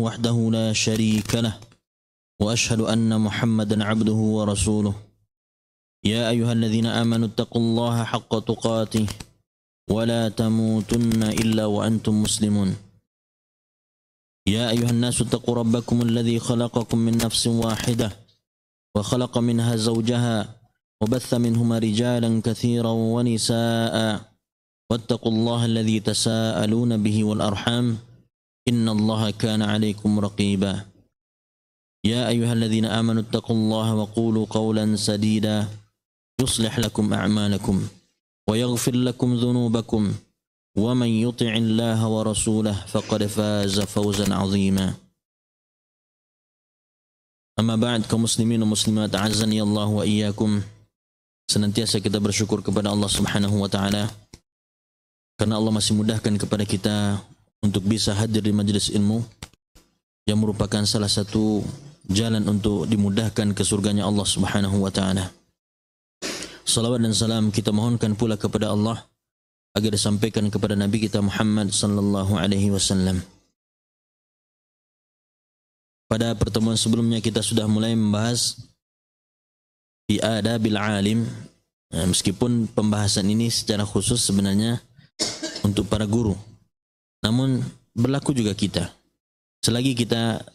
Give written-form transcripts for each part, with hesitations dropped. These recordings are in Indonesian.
وحده لا شريك له وأشهد أن محمدا عبده ورسوله يا أيها الذين آمنوا اتقوا الله حق تقاته ولا تموتن إلا وأنتم مسلمون يا أيها الناس اتقوا ربكم الذي خلقكم من نفس واحدة وخلق منها زوجها وبث منهما رجالا كثيرا ونساء واتقوا الله الذي تساءلون به والأرحام إن الله كان عليكم رقيبا يا أيها الذين آمنوا اتقوا الله وقولوا قولا سديدا يصلح لكم أعمالكم ويغفر لكم ذنوبكم ومن يطع الله ورسوله فقد فاز فوزا عظيما أما بعد kaum muslimin dan muslimat a'azzani Allah wa iyyakum, senantiasa kita bersyukur kepada Allah Subhanahu wa taala karena Allah masih mudahkan kepada kita untuk bisa hadir di majelis ilmu yang merupakan salah satu jalan untuk dimudahkan ke surganya Allah Subhanahu wa taala. Salawat dan salam kita mohonkan pula kepada Allah agar disampaikan kepada Nabi kita Muhammad sallallahu alaihi wasallam. Pada pertemuan sebelumnya kita sudah mulai membahas fi adabil alim, meskipun pembahasan ini secara khusus sebenarnya untuk para guru, namun berlaku juga kita. Selagi kita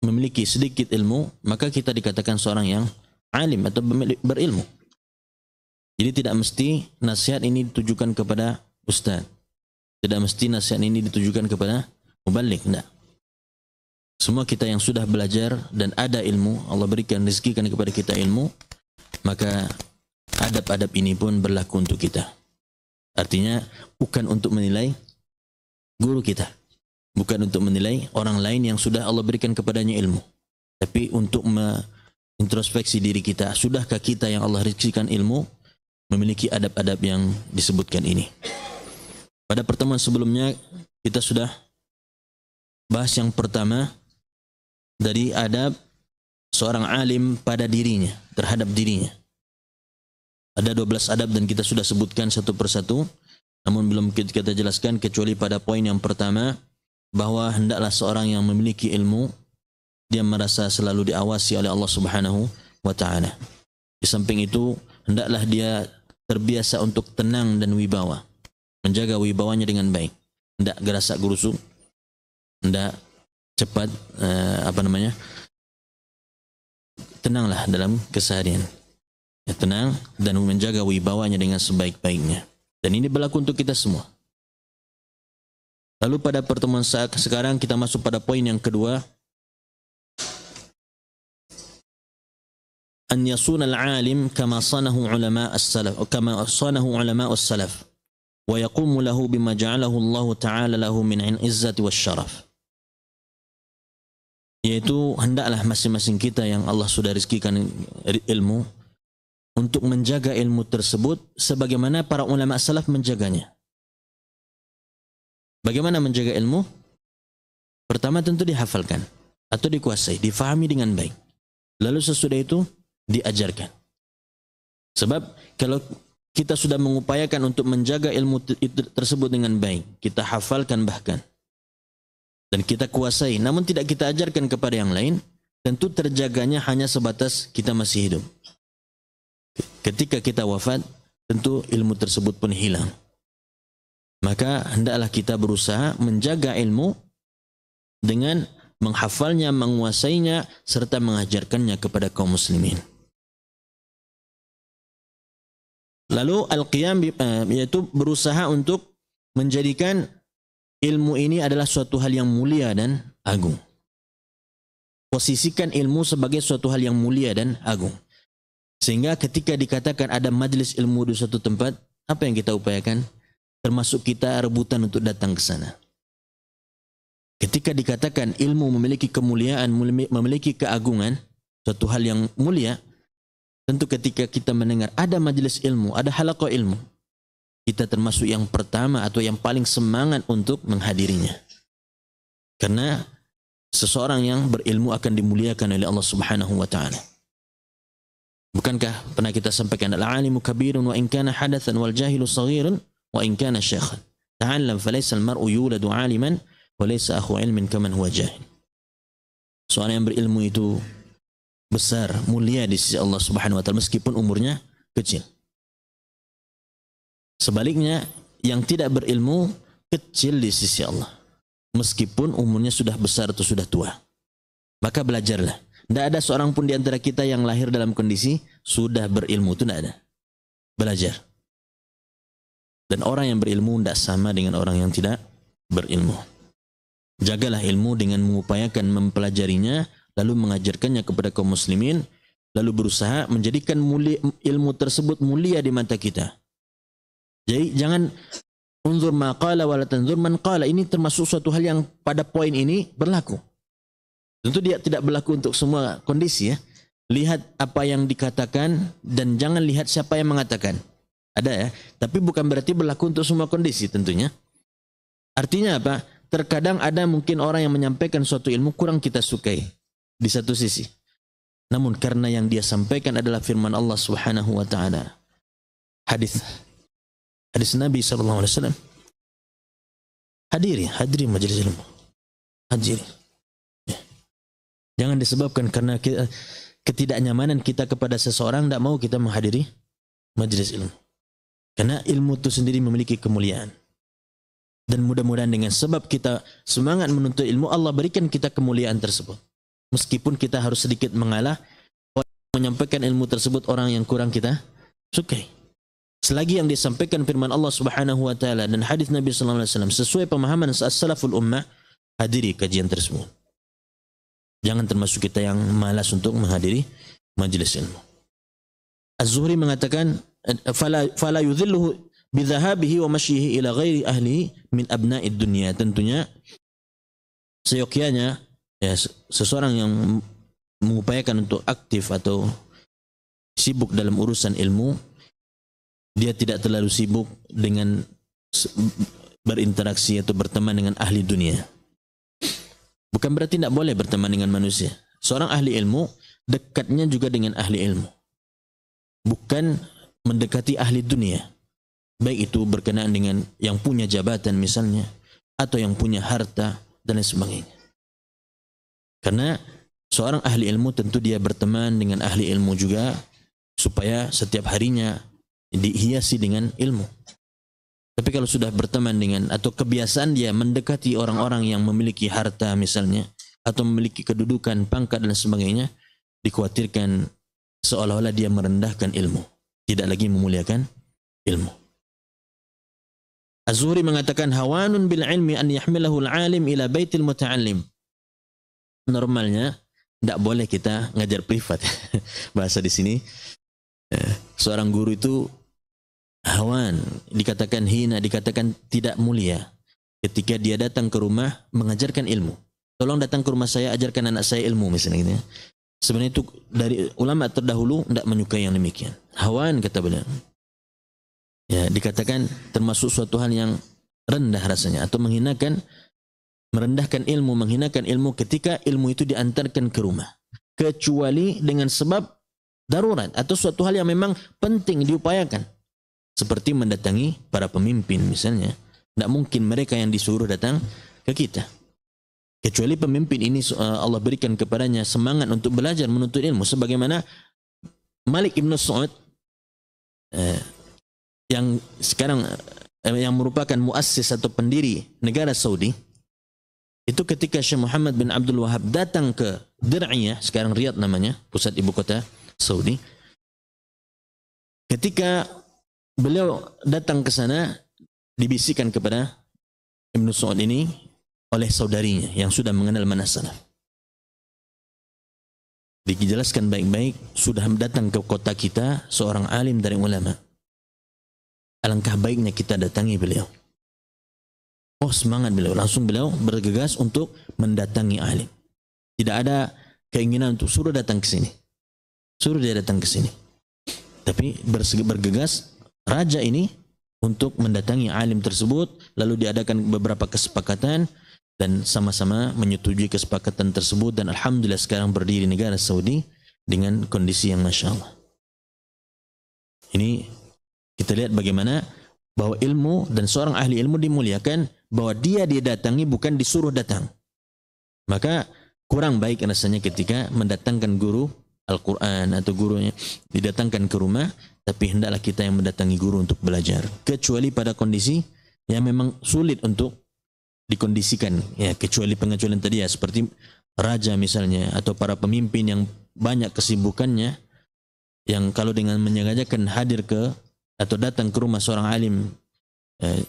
memiliki sedikit ilmu, maka kita dikatakan seorang yang alim atau berilmu. Jadi tidak mesti nasihat ini ditujukan kepada ustaz, tidak mesti nasihat ini ditujukan kepada mubalik, tidak. Semua kita yang sudah belajar dan ada ilmu, Allah berikan rezekikan kepada kita ilmu, maka adab-adab ini pun berlaku untuk kita. Artinya bukan untuk menilai guru kita, bukan untuk menilai orang lain yang sudah Allah berikan kepadanya ilmu, tapi untuk mengintrospeksi diri kita, sudahkah kita yang Allah rezekikan ilmu memiliki adab-adab yang disebutkan ini. Pada pertemuan sebelumnya kita sudah bahas yang pertama dari adab seorang alim pada dirinya, terhadap dirinya. Ada 12 adab dan kita sudah sebutkan satu persatu, namun belum kita jelaskan kecuali pada poin yang pertama, bahwa hendaklah seorang yang memiliki ilmu dia merasa selalu diawasi oleh Allah Subhanahu wa taala. Di samping itu hendaklah dia terbiasa untuk tenang dan wibawa, menjaga wibawanya dengan baik, hendak gerasak gerusu, hendak cepat tenanglah dalam keseharian, ya, tenang dan menjaga wibawanya dengan sebaik-baiknya. Dan ini berlaku untuk kita semua. Lalu pada pertemuan sekarang kita masuk pada poin yang kedua, an yasuna al-alim kama sanahu ulama as-salaf, kama sanahu ulama as-salaf, wa yaqumu lahu bima ja'alahu Allah Ta'ala lahu min izzati wasy-syaraf. Yaitu hendaklah masing-masing kita yang Allah sudah rezekikan ilmu untuk menjaga ilmu tersebut sebagaimana para ulama salaf menjaganya. Bagaimana menjaga ilmu? Pertama tentu dihafalkan atau dikuasai, difahami dengan baik. Lalu sesudah itu diajarkan. Sebab kalau kita sudah mengupayakan untuk menjaga ilmu tersebut dengan baik, kita hafalkan bahkan, dan kita kuasai, namun tidak kita ajarkan kepada yang lain, tentu terjaganya hanya sebatas kita masih hidup. Ketika kita wafat, tentu ilmu tersebut pun hilang. Maka hendaklah kita berusaha menjaga ilmu dengan menghafalnya, menguasainya, serta mengajarkannya kepada kaum muslimin. Lalu al-qiyam, yaitu berusaha untuk menjadikan ilmu ini adalah suatu hal yang mulia dan agung. Posisikan ilmu sebagai suatu hal yang mulia dan agung. Sehingga ketika dikatakan ada majlis ilmu di suatu tempat, apa yang kita upayakan? Termasuk kita rebutan untuk datang ke sana. Ketika dikatakan ilmu memiliki kemuliaan, memiliki keagungan, suatu hal yang mulia, tentu ketika kita mendengar ada majlis ilmu, ada halaqah ilmu, kita termasuk yang pertama atau yang paling semangat untuk menghadirinya. Karena seseorang yang berilmu akan dimuliakan oleh Allah Subhanahu wa taala. Bukankah pernah kita sampaikan al-alimu kabirun wa in kana hadatsan wal jahilu saghirun wa in kana syaikhan. Ta'allam falaysa al-mar'u yuladu 'aliman wa laysa akhu 'ilmin kaman huwa jahil. Seorang yang berilmu itu besar, mulia di sisi Allah Subhanahu wa taala meskipun umurnya kecil. Sebaliknya, yang tidak berilmu kecil di sisi Allah meskipun umurnya sudah besar atau sudah tua. Maka belajarlah. Tidak ada seorang pun di antara kita yang lahir dalam kondisi sudah berilmu, itu tidak ada. Belajar. Dan orang yang berilmu tidak sama dengan orang yang tidak berilmu. Jagalah ilmu dengan mengupayakan mempelajarinya, lalu mengajarkannya kepada kaum muslimin, lalu berusaha menjadikan ilmu tersebut mulia di mata kita. Jadi jangan unzur ma qala wa la tanzur man qala. Ini termasuk suatu hal yang pada poin ini berlaku. Tentu dia tidak berlaku untuk semua kondisi ya. Lihat apa yang dikatakan dan jangan lihat siapa yang mengatakan. Ada ya, tapi bukan berarti berlaku untuk semua kondisi tentunya. Artinya apa? Terkadang ada mungkin orang yang menyampaikan suatu ilmu kurang kita sukai di satu sisi. Namun karena yang dia sampaikan adalah firman Allah Subhanahu wa taala. Hadis Nabi sallallahu alaihi wasallam. Hadiri majelis ilmu. Hadiri. Ya. Jangan disebabkan karena ketidaknyamanan kita kepada seseorang tidak mau kita menghadiri majelis ilmu. Karena ilmu itu sendiri memiliki kemuliaan. Dan mudah-mudahan dengan sebab kita semangat menuntut ilmu, Allah berikan kita kemuliaan tersebut. Meskipun kita harus sedikit mengalah, orang yang menyampaikan ilmu tersebut orang yang kurang kita sukai. Selagi yang disampaikan firman Allah Subhanahu wa taala dan hadis Nabi sallallahu alaihi wasallam sesuai pemahaman as-salaful ummah, hadiri kajian tersebut. Jangan termasuk kita yang malas untuk menghadiri majelis ilmu. Az-Zuhri mengatakan, fala yudhilluhu bidhahabihi wa masyihi ila ghairi ahlihi min abna'id dunya. Tentunya seyogyanya ya, seseorang yang mengupayakan untuk aktif atau sibuk dalam urusan ilmu, dia tidak terlalu sibuk dengan berinteraksi atau berteman dengan ahli dunia. Bukan berarti tidak boleh berteman dengan manusia. Seorang ahli ilmu dekatnya juga dengan ahli ilmu, bukan mendekati ahli dunia. Baik itu berkenaan dengan yang punya jabatan misalnya, atau yang punya harta dan lain sebagainya. Karena seorang ahli ilmu tentu dia berteman dengan ahli ilmu juga, supaya setiap harinya dihiasi dengan ilmu. Tapi kalau sudah berteman dengan, atau kebiasaan dia mendekati orang-orang yang memiliki harta misalnya, atau memiliki kedudukan, pangkat dan sebagainya, dikhawatirkan seolah-olah dia merendahkan ilmu, tidak lagi memuliakan ilmu. Az-Zuhri mengatakan, hawanun bil ilmi an yahmilahu al-alim ila baitil muta'allim. Normalnya tidak boleh kita ngajar privat. Bahasa di sini, seorang guru itu hawan, dikatakan hina, dikatakan tidak mulia ketika dia datang ke rumah mengajarkan ilmu. Tolong datang ke rumah saya, ajarkan anak saya ilmu misalnya gitu ya. Sebenarnya itu dari ulama terdahulu tidak menyukai yang demikian. Hawan kata beliau. Ya, dikatakan termasuk suatu hal yang rendah rasanya, atau menghinakan, merendahkan ilmu, menghinakan ilmu ketika ilmu itu diantarkan ke rumah, kecuali dengan sebab darurat atau suatu hal yang memang penting diupayakan, seperti mendatangi para pemimpin misalnya. Tidak mungkin mereka yang disuruh datang ke kita, kecuali pemimpin ini Allah berikan kepadanya semangat untuk belajar menuntut ilmu, sebagaimana Malik ibn Saud yang sekarang yang merupakan muassis atau pendiri negara Saudi. Itu ketika Syekh Muhammad bin Abdul Wahab datang ke Dir'iyah, sekarang Riyadh namanya, pusat ibu kota Saudi. Ketika beliau datang ke sana, dibisikkan kepada Ibnu Saud ini oleh saudarinya yang sudah mengenal mana salaf. Dijelaskan baik-baik, sudah datang ke kota kita seorang alim dari ulama. Alangkah baiknya kita datangi beliau. Oh, semangat beliau. Langsung beliau bergegas untuk mendatangi alim. Tidak ada keinginan untuk suruh datang ke sini, suruh dia datang ke sini. Tapi bergegas raja ini untuk mendatangi alim tersebut, lalu diadakan beberapa kesepakatan dan sama-sama menyetujui kesepakatan tersebut, dan alhamdulillah sekarang berdiri negara Saudi dengan kondisi yang masya Allah. Ini kita lihat bagaimana bahwa ilmu dan seorang ahli ilmu dimuliakan, bahwa dia didatangi bukan disuruh datang. Maka kurang baik rasanya ketika mendatangkan guru Al-Quran atau gurunya didatangkan ke rumah, tapi hendaklah kita yang mendatangi guru untuk belajar. Kecuali pada kondisi yang memang sulit untuk dikondisikan, ya, kecuali pengecualian tadi ya, seperti raja misalnya, atau para pemimpin yang banyak kesibukannya, yang kalau dengan menyengajakan hadir ke atau datang ke rumah seorang alim,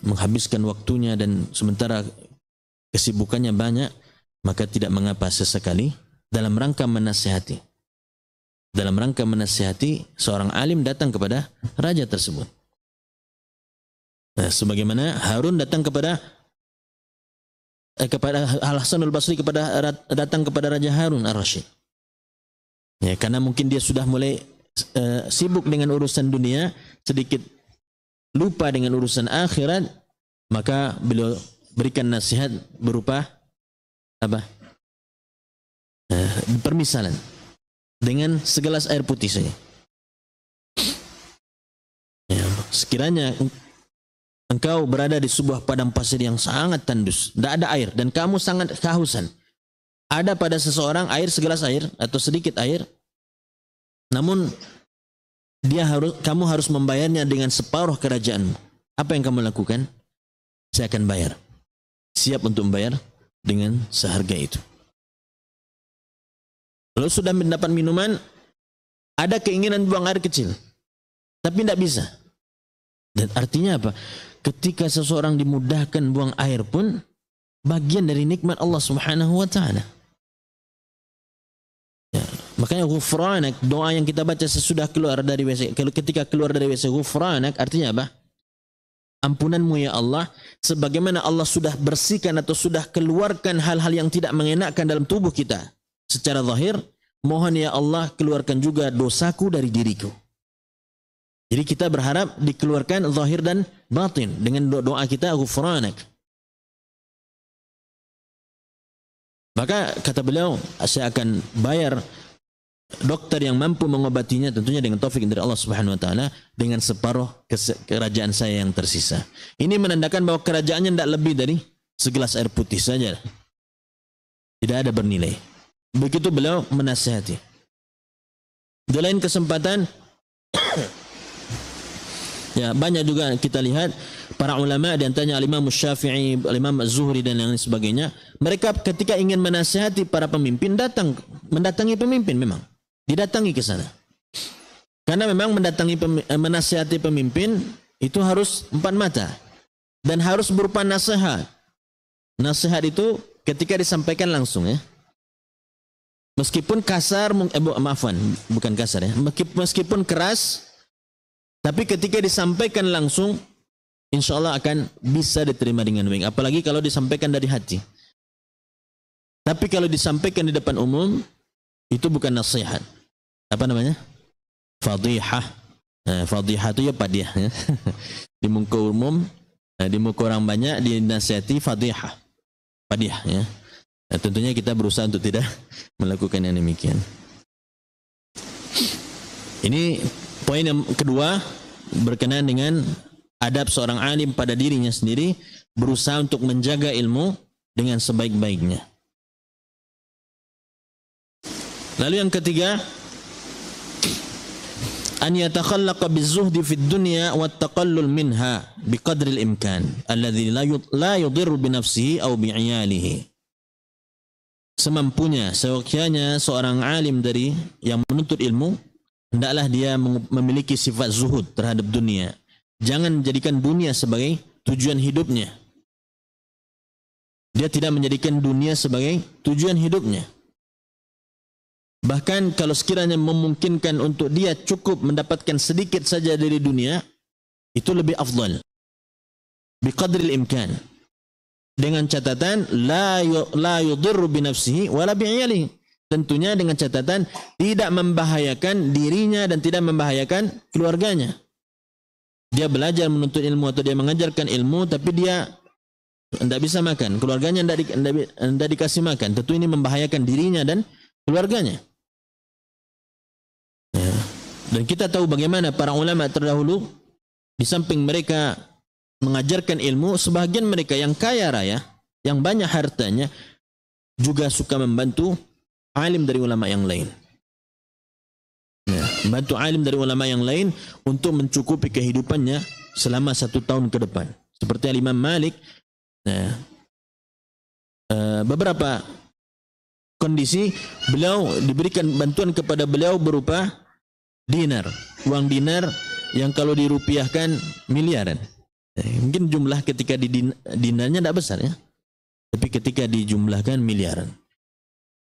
menghabiskan waktunya dan sementara kesibukannya banyak, maka tidak mengapa sesekali dalam rangka menasihati. Dalam rangka menasihati, seorang alim datang kepada raja tersebut. Nah, sebagaimana Harun datang kepada Al-Hasan Al-Basri datang kepada Raja Harun Ar-Rasyid. Ya, karena mungkin dia sudah mulai sibuk dengan urusan dunia, sedikit lupa dengan urusan akhirat, maka beliau berikan nasihat berupa apa? Permisalan dengan segelas air putih saja. Ya, sekiranya engkau berada di sebuah padang pasir yang sangat tandus, tidak ada air, dan kamu sangat kehausan. Ada pada seseorang air, segelas air atau sedikit air, namun kamu harus membayarnya dengan separuh kerajaanmu. Apa yang kamu lakukan? Saya akan bayar. Siap untuk membayar dengan seharga itu. Lalu sudah mendapat minuman, ada keinginan buang air kecil, tapi tidak bisa. Dan artinya apa? Ketika seseorang dimudahkan buang air pun bagian dari nikmat Allah Subhanahu wa taala. Ya, makanya ghufranak, doa yang kita baca sesudah keluar dari WC, ketika keluar dari WC, ghufranak artinya apa? Ampunanmu ya Allah, sebagaimana Allah sudah bersihkan atau sudah keluarkan hal-hal yang tidak mengenakkan dalam tubuh kita secara zahir, mohon ya Allah keluarkan juga dosaku dari diriku. Jadi kita berharap dikeluarkan zahir dan batin dengan doa kita ghufranak. Maka kata beliau, saya akan bayar dokter yang mampu mengobatinya, tentunya dengan taufik dari Allah Subhanahu wa taala, dengan separuh kerajaan saya yang tersisa. Ini menandakan bahwa kerajaannya tidak lebih dari segelas air putih saja. Tidak ada bernilai. Begitu beliau menasihati. Di lain kesempatan ya, banyak juga kita lihat para ulama, di antaranya Al-Imam Syafi'i, Al-Imam Az-Zuhri dan lain sebagainya, mereka ketika ingin menasihati para pemimpin mendatangi pemimpin, memang didatangi ke sana. Karena memang menasihati pemimpin itu harus empat mata dan harus berupa nasihat. Nasihat itu ketika disampaikan langsung, ya. Meskipun kasar, bukan kasar ya, meskipun keras, tapi ketika disampaikan langsung, insya Allah akan bisa diterima dengan baik. Apalagi kalau disampaikan dari hati. Tapi kalau disampaikan di depan umum, itu bukan nasihat. Apa namanya? Fadihah. Fadihah itu ya padiah. Ya. Di muka umum, di muka orang banyak, dinasihati fadihah. Padiah. Ya. Nah, tentunya kita berusaha untuk tidak melakukan yang demikian. Ini poin yang kedua, berkenaan dengan adab seorang alim pada dirinya sendiri, berusaha untuk menjaga ilmu dengan sebaik-baiknya. Lalu yang ketiga, an yatakhallaqa bizuhdi fid dunya wa taqallul minha biqadri al-imkan alladhi la yudhirru bi nafsihi aw bi 'iyalihi. Semampunya, sewakianya seorang alim dari yang menuntut ilmu, hendaklah dia memiliki sifat zuhud terhadap dunia. Jangan menjadikan dunia sebagai tujuan hidupnya. Dia tidak menjadikan dunia sebagai tujuan hidupnya. Bahkan kalau sekiranya memungkinkan untuk dia cukup mendapatkan sedikit saja dari dunia, itu lebih afdal. Biqadril imkan. Dengan catatan la yudhirru bi nafsihi wala bi 'iyalihi. Tentunya dengan catatan tidak membahayakan dirinya dan tidak membahayakan keluarganya. Dia belajar menuntut ilmu atau dia mengajarkan ilmu, tapi dia tidak bisa makan, keluarganya tidak dikasih makan. Tentu ini membahayakan dirinya dan keluarganya. Ya. Dan kita tahu bagaimana para ulama terdahulu, di samping mereka mengajarkan ilmu, sebagian mereka yang kaya raya, yang banyak hartanya, juga suka membantu alim dari ulama yang lain. Ya, membantu alim dari ulama yang lain untuk mencukupi kehidupannya selama 1 tahun ke depan. Seperti Imam Malik, ya, beberapa kondisi beliau diberikan bantuan kepada beliau berupa dinar, uang dinar yang kalau dirupiahkan miliaran. Mungkin jumlah ketika di dinarnya tidak besar ya, tapi ketika dijumlahkan miliaran.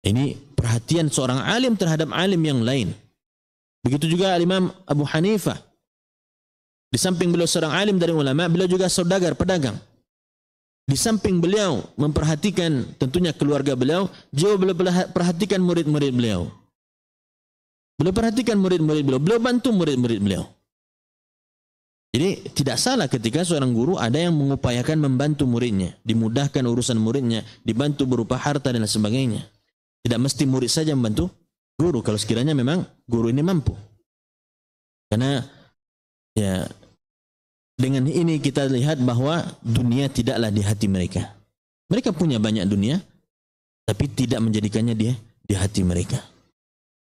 Ini perhatian seorang alim terhadap alim yang lain. Begitu juga Imam Abu Hanifah. Di samping beliau seorang alim dari ulama, beliau juga saudagar, pedagang. Di samping beliau memperhatikan tentunya keluarga beliau, beliau perhatikan murid-murid beliau. Beliau perhatikan murid-murid beliau, beliau bantu murid-murid beliau. Jadi tidak salah ketika seorang guru ada yang mengupayakan membantu muridnya, dimudahkan urusan muridnya, dibantu berupa harta dan sebagainya. Tidak mesti murid saja membantu guru kalau sekiranya memang guru ini mampu. Karena ya dengan ini kita lihat bahwa dunia tidaklah di hati mereka. Mereka punya banyak dunia, tapi tidak menjadikannya dia di hati mereka.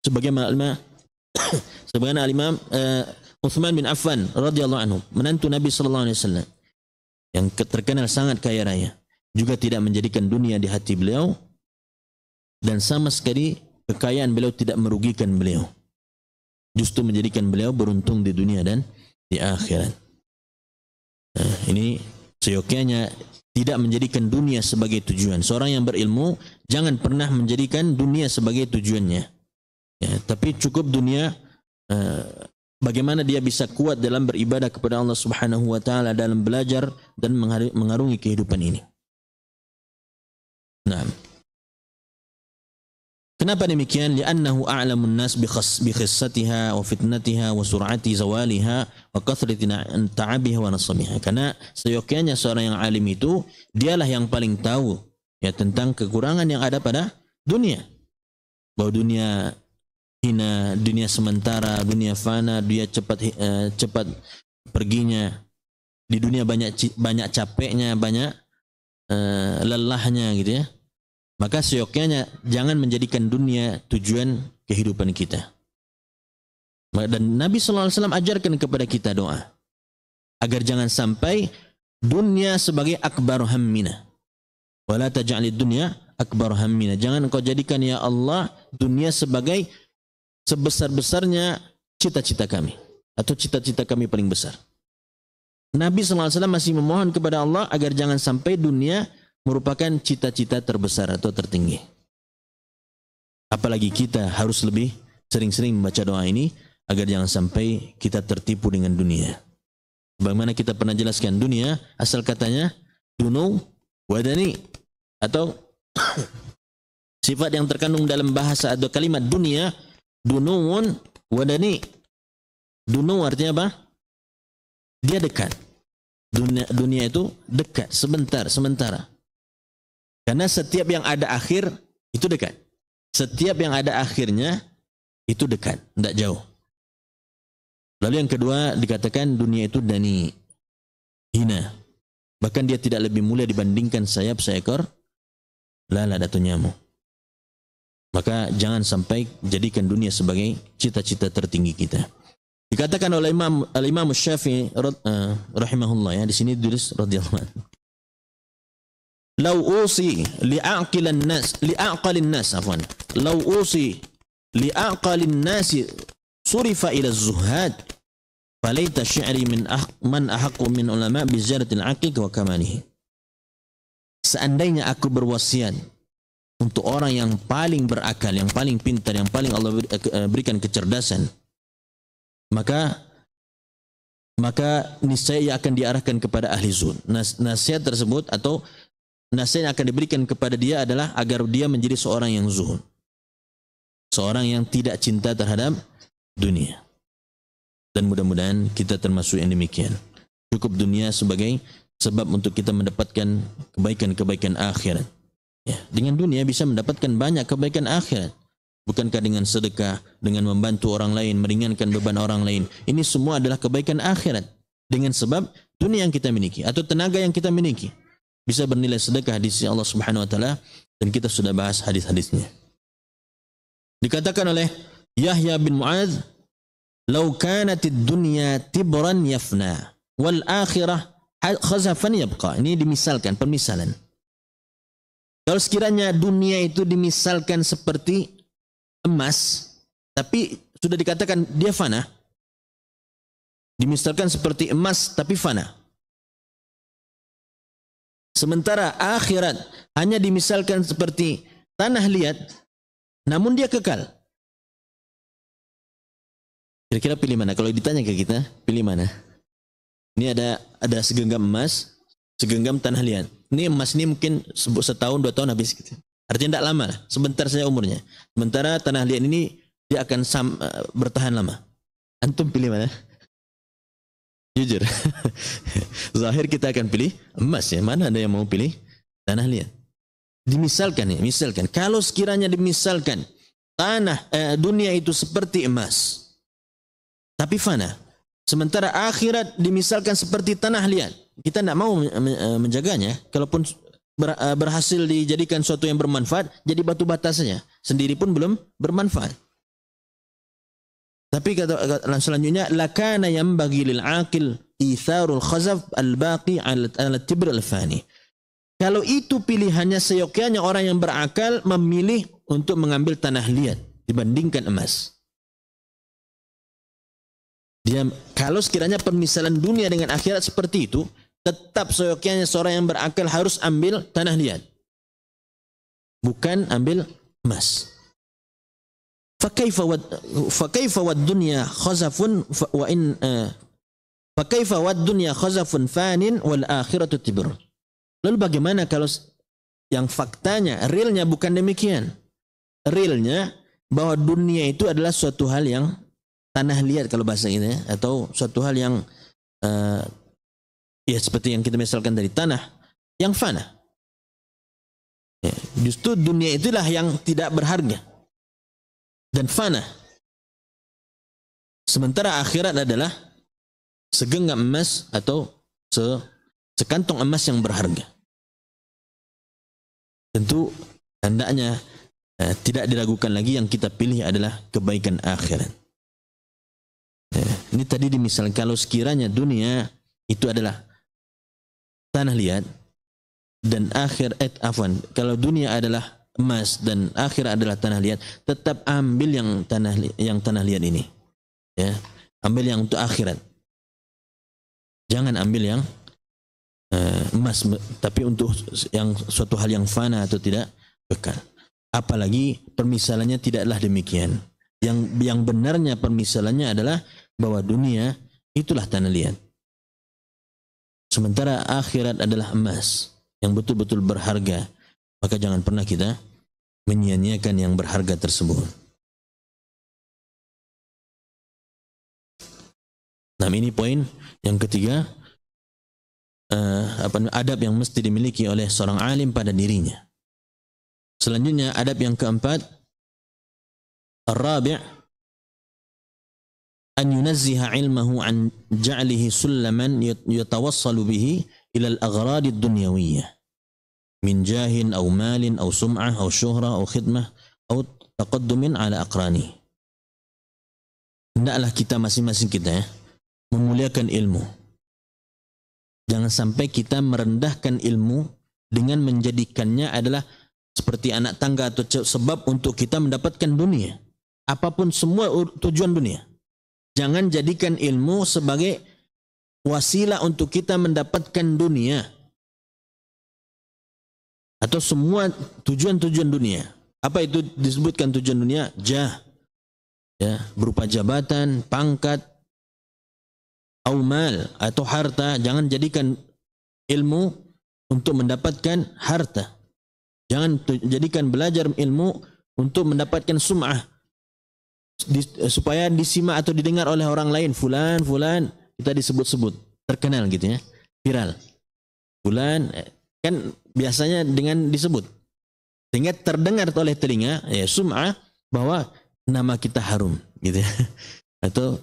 Sebagaimana Imam Utsman bin Affan radhiyallahu anhu, menantu Nabi sallallahu alaihi wasallam yang terkenal sangat kaya raya, juga tidak menjadikan dunia di hati beliau, dan sama sekali kekayaan beliau tidak merugikan beliau. Justru menjadikan beliau beruntung di dunia dan di akhirat. Nah, ini seyogyanya tidak menjadikan dunia sebagai tujuan. Seorang yang berilmu jangan pernah menjadikan dunia sebagai tujuannya. Ya, tapi cukup dunia bagaimana dia bisa kuat dalam beribadah kepada Allah Subhanahu wa taala, dalam belajar dan mengarungi kehidupan ini. Nah, kenapa demikian? Li'annahu a'lamun nas bi khissatiha wa fitnatiha wa sur'ati zawaliha wa kathrati ta'abiha wa nasabiha. Karena seyogyanya seorang yang alim itu dialah yang paling tahu ya tentang kekurangan yang ada pada dunia. Bahwa dunia hina, dunia sementara, dunia fana, dunia cepat perginya. Di dunia banyak capeknya, banyak lelahnya gitu ya. Maka seyogyanya jangan menjadikan dunia tujuan kehidupan kita. Dan Nabi SAW ajarkan kepada kita doa agar jangan sampai dunia sebagai akbar hammina. Wala taj'alid dunya akbar hammina. Jangan engkau jadikan ya Allah dunia sebagai sebesar-besarnya cita-cita kami atau cita-cita kami paling besar. Nabi SAW masih memohon kepada Allah agar jangan sampai dunia merupakan cita-cita terbesar atau tertinggi. Apalagi kita harus lebih sering-sering membaca doa ini agar jangan sampai kita tertipu dengan dunia. Bagaimana kita pernah jelaskan, dunia asal katanya dunu wadani, atau sifat yang terkandung dalam bahasa atau kalimat dunia, dunuun wadani. Dunu artinya apa? Dia dekat. Dunia itu dekat, sebentar, sementara. Karena setiap yang ada akhir itu dekat. Setiap yang ada akhirnya itu dekat, tidak jauh. Lalu yang kedua dikatakan dunia itu dani, hina. Bahkan dia tidak lebih mulia dibandingkan sayap seekor lalat atau nyamuk. Maka jangan sampai jadikan dunia sebagai cita-cita tertinggi kita. Dikatakan oleh Imam Syafi'i rahimahullah, ya, di sini ditulis radhiyallahu anhu. Lau usi li'aqilin nas afwan. Lau usi li'aqalin nasi surifa ila zuhad falaita syi'ri man ahaqqu min ulama bi ziyaratil aqiq wa kamalihi. Seandainya aku berwasiat untuk orang yang paling berakal, yang paling pintar, yang paling Allah berikan kecerdasan, maka niscaya ia akan diarahkan kepada ahli zuhud. Nasihat tersebut atau nasihat yang akan diberikan kepada dia adalah agar dia menjadi seorang yang zuhud, seorang yang tidak cinta terhadap dunia. Dan mudah-mudahan kita termasuk yang demikian. Cukup dunia sebagai sebab untuk kita mendapatkan kebaikan-kebaikan akhirat. Ya, dengan dunia bisa mendapatkan banyak kebaikan akhirat. Bukankah dengan sedekah, dengan membantu orang lain, meringankan beban orang lain, ini semua adalah kebaikan akhirat. Dengan sebab dunia yang kita miliki atau tenaga yang kita miliki bisa bernilai sedekah di sisi Allah Subhanahu wa taala, dan kita sudah bahas hadis-hadisnya. Dikatakan oleh Yahya bin Mu'adz, "Lau kanatid dunya tibran yafna wal akhirah khazafan yabqa." Ini dimisalkan, permisalan. Kalau sekiranya dunia itu dimisalkan seperti emas, tapi sudah dikatakan dia fana. Dimisalkan seperti emas tapi fana. Sementara akhirat hanya dimisalkan seperti tanah liat, namun dia kekal. Kira-kira pilih mana? Kalau ditanya ke kita, pilih mana? Ini ada segenggam emas, segenggam tanah liat. Ini emas ini mungkin setahun, 2 tahun habis gitu. Artinya tidak lama lah, sebentar saja umurnya. Sementara tanah liat ini dia akan bertahan lama. Antum pilih mana? Jujur. Zahir kita akan pilih emas ya. Mana ada yang mau pilih tanah liat? Dimisalkan ya, misalkan. Kalau sekiranya dimisalkan dunia itu seperti emas, tapi fana. Sementara akhirat dimisalkan seperti tanah liat. Kita tidak mau menjaganya. Kalaupun berhasil dijadikan suatu yang bermanfaat, jadi batu bata saja. Sendiri pun belum bermanfaat. Tapi kata selanjutnya, lakana yanbaghi lil aqil itharul khazaf al-baqi ala tibr al-fani. Kalau itu pilihannya, seyogyanya orang yang berakal memilih untuk mengambil tanah liat dibandingkan emas. Kalau sekiranya permisalan dunia dengan akhirat seperti itu, tetap seyogyanya seorang yang berakal harus ambil tanah liat, bukan ambil emas. Fakaifa wad dunya khazafun wa in fakaifa wad dunya khazafun fanin wal akhiratu tibr. Lalu bagaimana kalau yang faktanya, realnya bukan demikian? Realnya bahwa dunia itu adalah suatu hal yang tanah liat kalau bahasa ini, atau suatu hal yang ya seperti yang kita misalkan dari tanah yang fana. Ya, justru dunia itulah yang tidak berharga dan fana. Sementara akhirat adalah segenggam emas atau sekantong emas yang berharga. Tentu hendaknya tidak diragukan lagi, yang kita pilih adalah kebaikan akhirat. Ini tadi dimisalkan kalau sekiranya dunia itu adalah tanah liat dan kalau dunia adalah emas dan akhirat adalah tanah liat, tetap ambil yang tanah liat ini. Ya, ambil yang untuk akhirat. Jangan ambil yang emas, tapi untuk yang suatu hal yang fana atau tidak kekal. Apalagi permisalannya tidaklah demikian. Yang benarnya permisalannya adalah bahwa dunia itulah tanah liat. Sementara akhirat adalah emas yang betul-betul berharga. Maka jangan pernah kita menyia-nyiakan yang berharga tersebut. Nah, ini poin yang ketiga, adab yang mesti dimiliki oleh seorang alim pada dirinya. Selanjutnya adab yang keempat, ar-rabi' an yunazziha ilmahu an ja'lihi sullaman yatawassalu bihi ila al-aghrad ad-dunyawiyyah min jahin aw malin aw sum'ah aw syuhrah aw khidmah aw taqaddumin ala aqrani. Hendaklah kita masing-masing kita memuliakan ilmu. Jangan sampai kita merendahkan ilmu dengan menjadikannya adalah seperti anak tangga atau sebab untuk kita mendapatkan dunia. Apapun semua tujuan dunia. Jangan jadikan ilmu sebagai wasilah untuk kita mendapatkan dunia. Atau semua tujuan-tujuan dunia. Apa itu disebutkan tujuan dunia? Jah. Ya, berupa jabatan, pangkat, aumal atau harta. Jangan jadikan ilmu untuk mendapatkan harta. Jangan jadikan belajar ilmu untuk mendapatkan sum'ah, supaya disimak atau didengar oleh orang lain. Fulan kita disebut-sebut, terkenal gitu ya, viral. Fulan kan biasanya dengan disebut, sehingga terdengar oleh telinga, ya sum'ah, bahwa nama kita harum gitu ya, atau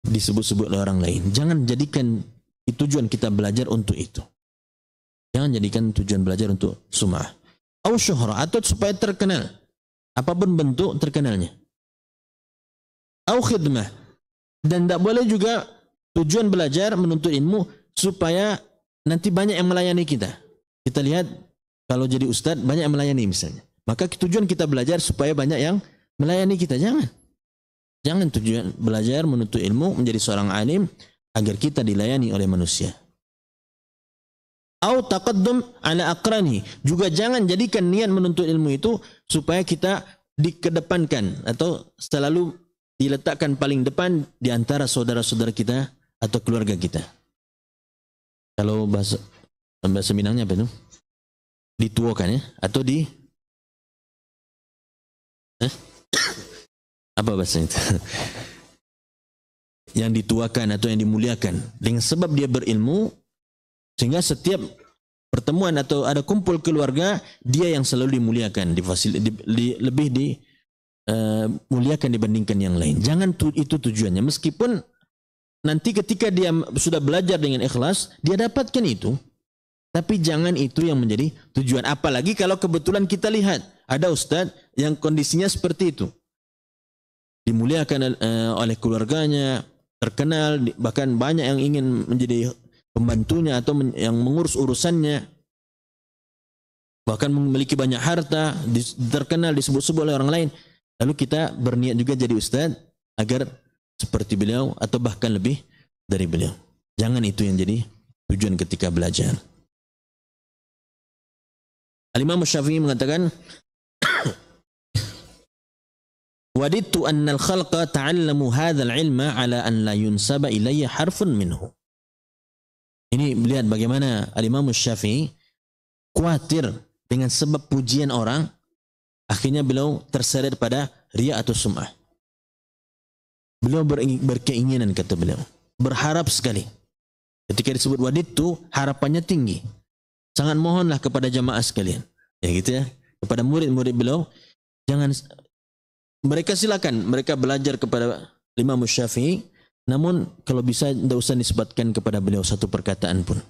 disebut-sebut oleh orang lain. Jangan jadikan tujuan kita belajar untuk itu. Jangan jadikan tujuan belajar untuk sum'ah. Au syuhrah, atau supaya terkenal. apapun bentuk terkenalnya. Au khidmah, dan tidak boleh juga tujuan belajar menuntut ilmu supaya nanti banyak yang melayani kita. Kita lihat kalau jadi ustadz banyak yang melayani misalnya, maka tujuan kita belajar supaya banyak yang melayani kita. Jangan tujuan belajar menuntut ilmu menjadi seorang alim agar kita dilayani oleh manusia. Au taqaddum ala aqrani, juga jangan jadikan niat menuntut ilmu itu supaya kita dikedepankan atau selalu diletakkan paling depan di antara saudara-saudara kita atau keluarga kita. Kalau bahasa Minangnya apa itu? Dituakan ya, atau apa bahasa itu? Yang dituakan atau yang dimuliakan dengan sebab dia berilmu, sehingga setiap pertemuan atau ada kumpul keluarga dia yang selalu dimuliakan, lebih dimuliakan dibandingkan yang lain. Jangan itu tujuannya, meskipun nanti ketika dia sudah belajar dengan ikhlas dia dapatkan itu, tapi jangan itu yang menjadi tujuan. Apalagi kalau kebetulan kita lihat ada ustadz yang kondisinya seperti itu, dimuliakan oleh keluarganya, terkenal, bahkan banyak yang ingin menjadi pembantunya atau yang mengurus urusannya, bahkan memiliki banyak harta, terkenal, disebut-sebut oleh orang lain. Lalu kita berniat juga jadi ustadz agar seperti beliau atau bahkan lebih dari beliau. Jangan itu yang jadi tujuan ketika belajar. Al-Imam Syafi'i mengatakan, wadidtu anna al-khalqa ta'allamu hadzal ilma ala an la yunsaba ilayya harfun minhu. Ini lihat bagaimana Al-Imam Syafi'i khawatir dengan sebab pujian orang, akhirnya beliau terseret pada riya atau sum'ah. Beliau berkeinginan, kata beliau, berharap sekali. Ketika disebut wadidtu, harapannya tinggi. Sangat mohonlah kepada jamaah sekalian, ya gitu ya, kepada murid-murid beliau, jangan, mereka silakan mereka belajar kepada Imam Syafi'i, namun kalau bisa tidak usah disebutkan kepada beliau satu perkataan pun.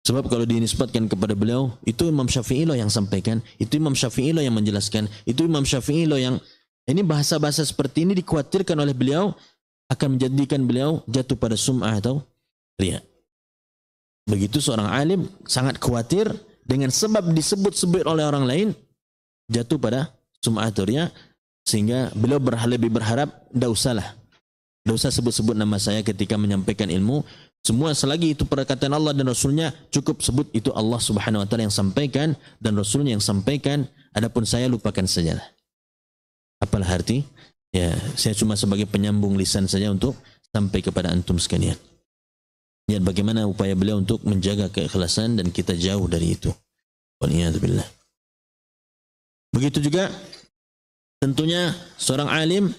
Sebab kalau dinisbatkan kepada beliau, itu Imam Syafi'i loh yang sampaikan, itu Imam Syafi'i loh yang menjelaskan, itu Imam Syafi'i loh yang, ini bahasa-bahasa seperti ini dikhawatirkan oleh beliau akan menjadikan beliau jatuh pada sum'ah atau riya. Begitu seorang alim sangat khawatir dengan sebab disebut-sebut oleh orang lain jatuh pada sum'ah atau riya, sehingga beliau lebih berharap tidak usah sebut-sebut nama saya ketika menyampaikan ilmu. Semua selagi itu perkataan Allah dan Rasulnya, cukup sebut itu Allah Subhanahu wa ta'ala yang sampaikan dan Rasulnya yang sampaikan, adapun saya lupakan saja. Apalah arti? Ya, saya cuma sebagai penyambung lisan saja untuk sampai kepada antum sekalian. Lihat bagaimana upaya beliau untuk menjaga keikhlasan dan kita jauh dari itu. Waliyadzubillah. Begitu juga tentunya seorang alim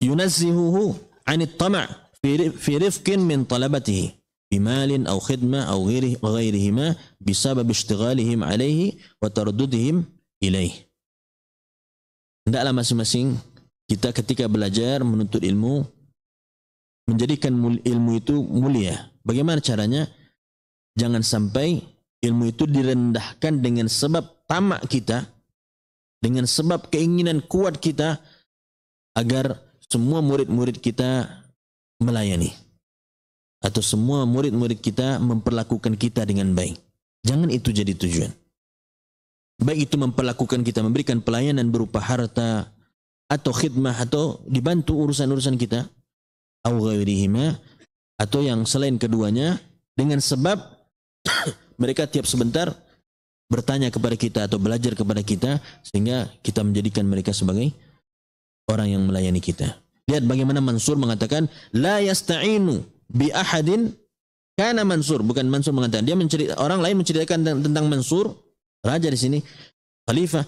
yunazzihuhu 'anit tama' fi rifqin min talabatihi bimalin aw khidmah aw ghairihima bisabab ishtighalihim 'alaihi wa taraddudihim ilaihi. Hendaklah masing-masing kita ketika belajar menuntut ilmu menjadikan ilmu itu mulia. Bagaimana caranya? Jangan sampai ilmu itu direndahkan dengan sebab tamak kita, dengan sebab keinginan kuat kita agar semua murid-murid kita melayani atau semua murid-murid kita memperlakukan kita dengan baik. Jangan itu jadi tujuan. Baik itu memperlakukan kita, memberikan pelayanan berupa harta atau khidmah atau dibantu urusan-urusan kita, atau yang selain keduanya, dengan sebab mereka tiap sebentar bertanya kepada kita atau belajar kepada kita, sehingga kita menjadikan mereka sebagai orang yang melayani kita. Lihat bagaimana Mansur mengatakan, la yasta'inu bi ahadin kana Mansur, bukan Mansur mengatakan, dia orang lain menceritakan tentang Mansur, raja di sini, khalifah,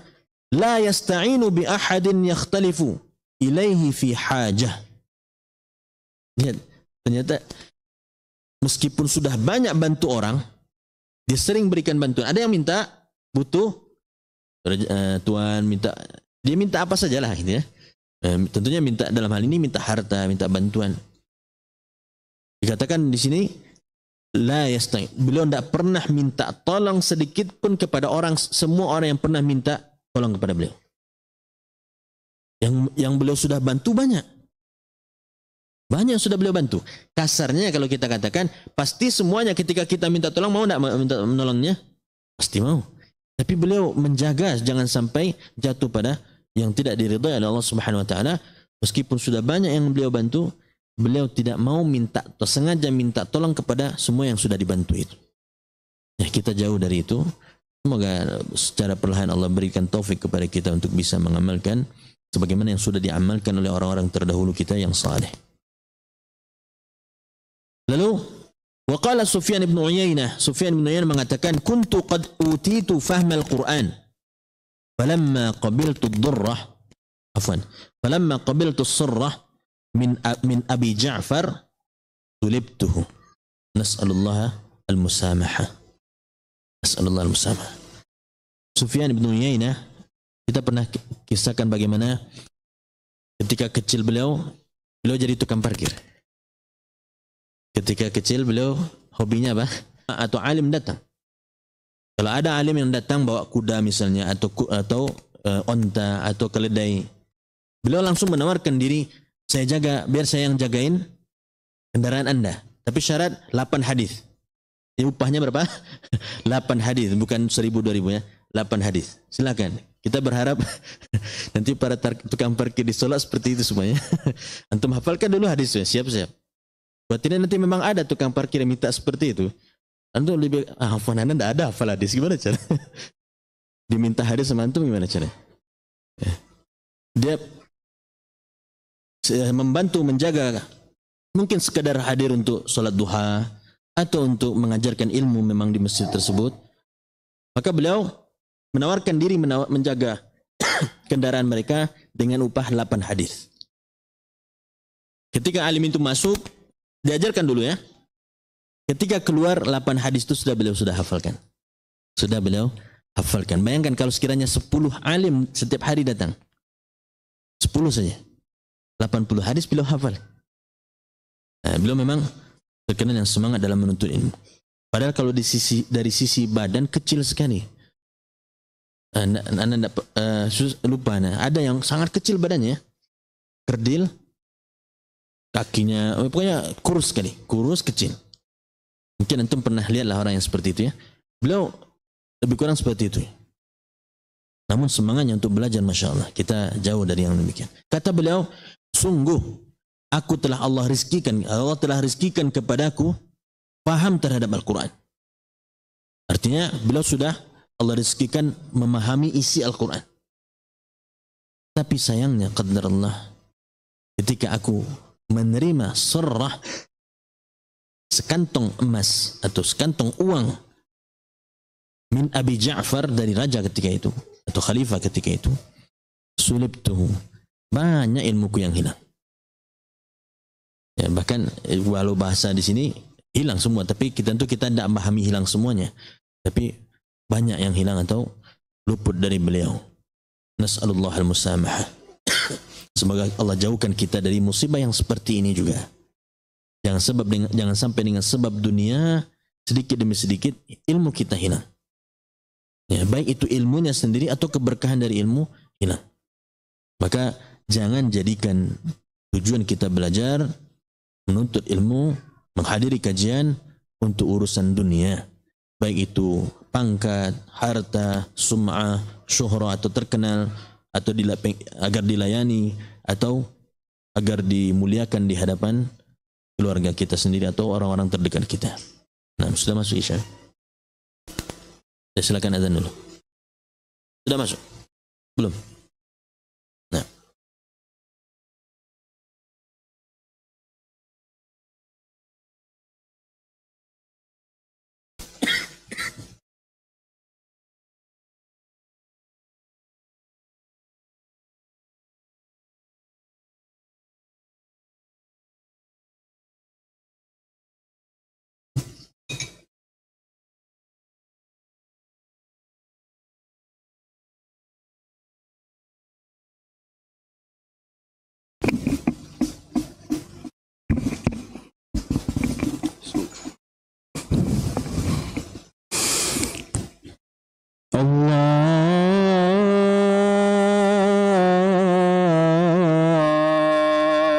la yasta'inu bi ahadin yakhtalifu ilaihi fi hajah. Lihat, ternyata meskipun sudah banyak bantu orang, dia sering berikan bantuan. Ada yang minta, butuh, tuan minta, dia minta apa sajalah gitu ya. Tentunya minta, dalam hal ini minta harta, minta bantuan. Dikatakan di sini La yasta'in. Beliau tidak pernah minta tolong sedikit pun kepada orang, semua orang yang pernah minta tolong kepada beliau. Yang beliau sudah bantu banyak. Banyak sudah beliau bantu. Kasarnya kalau kita katakan, pasti semuanya ketika kita minta tolong, mau tidak minta menolongnya? Pasti mau. Tapi beliau menjaga jangan sampai jatuh pada yang tidak diridhai oleh Allah Subhanahu wa taala. Meskipun sudah banyak yang beliau bantu, beliau tidak mau minta atau sengaja minta tolong kepada semua yang sudah dibantu itu. Ya, kita jauh dari itu. Semoga secara perlahan Allah berikan taufik kepada kita untuk bisa mengamalkan sebagaimana yang sudah diamalkan oleh orang-orang terdahulu kita yang saleh. Lalu waqala Sufyan bin Uyainah, Sufyan bin Uyainah mengatakan, kuntu qad utitu fahmal Quran falamma qabiltu ad-durrah falamma qabiltu as-surrah min Abi Ja'far tulibtuhu. Nas'alullah al-musamaha. Nas'alullah al-musamaha. Sufyan bin Uyainah, kita pernah kisahkan bagaimana ketika kecil beliau jadi tukang parkir. Ketika kecil beliau hobinya apa? Atau alim datang. Kalau ada alim yang datang bawa kuda misalnya atau onta atau keledai, beliau langsung menawarkan diri, saya jaga, biar saya yang jagain kendaraan Anda. Tapi syarat 8 hadis. Ini upahnya berapa? 8 hadis, bukan 1.000-2.000 ya. 8 hadis. Silakan. Kita berharap nanti para tukang parkir di Solo seperti itu semuanya. Antum hafalkan dulu hadisnya, siap-siap. Buat ini nanti memang ada tukang parkir yang minta seperti itu. Antum lebih hafal, Anda tidak ada hafal hadis, gimana cara? Diminta hadis sama antum gimana cara? Dia membantu menjaga, mungkin sekadar hadir untuk sholat duha atau untuk mengajarkan ilmu memang di masjid tersebut. Maka beliau menawarkan diri menjaga kendaraan mereka dengan upah 8 hadis. Ketika alim itu masuk, diajarkan dulu ya. Ketika keluar 8 hadis itu sudah hafalkan. Sudah beliau hafalkan. Bayangkan kalau sekiranya 10 alim setiap hari datang. 10 saja. 80 hadis beliau hafal. Nah, beliau memang terkenal yang semangat dalam menuntut ilmu. Padahal kalau dari sisi badan kecil sekali. Anda lupa. Ada yang sangat kecil badannya. Kerdil. Kakinya, pokoknya kurus sekali, kurus kecil. Mungkin antum pernah lihatlah orang yang seperti itu ya. Beliau lebih kurang seperti itu. Namun semangatnya untuk belajar, masya Allah, kita jauh dari yang demikian. Kata beliau, sungguh Allah telah rizkikan kepadaku paham terhadap Al-Quran. Artinya beliau sudah Allah rizkikan memahami isi Al-Quran. Tapi sayangnya qadar Allah, ketika aku menerima surrah, sekantong emas atau sekantong uang min Abi Ja'far, dari raja ketika itu atau khalifah ketika itu, sulibtuhu, banyak ilmuku yang hilang. Ya, bahkan walau bahasa di sini hilang semua, tapi kita tidak memahami hilang semuanya, tapi banyak yang hilang atau luput dari beliau. Nas'alullah al-musamaha. Semoga Allah jauhkan kita dari musibah yang seperti ini juga. Jangan sampai dengan sebab dunia sedikit demi sedikit ilmu kita hilang. Ya, baik itu ilmunya sendiri atau keberkahan dari ilmu hilang. Maka jangan jadikan tujuan kita belajar, menuntut ilmu, menghadiri kajian untuk urusan dunia. Baik itu pangkat, harta, sum'ah, syuhrah atau terkenal, atau agar dilayani, atau agar dimuliakan di hadapan keluarga kita sendiri atau orang-orang terdekat kita. Nah, sudah masuk Isya? Ya, silakan azan dulu. Sudah masuk? Belum? Nah.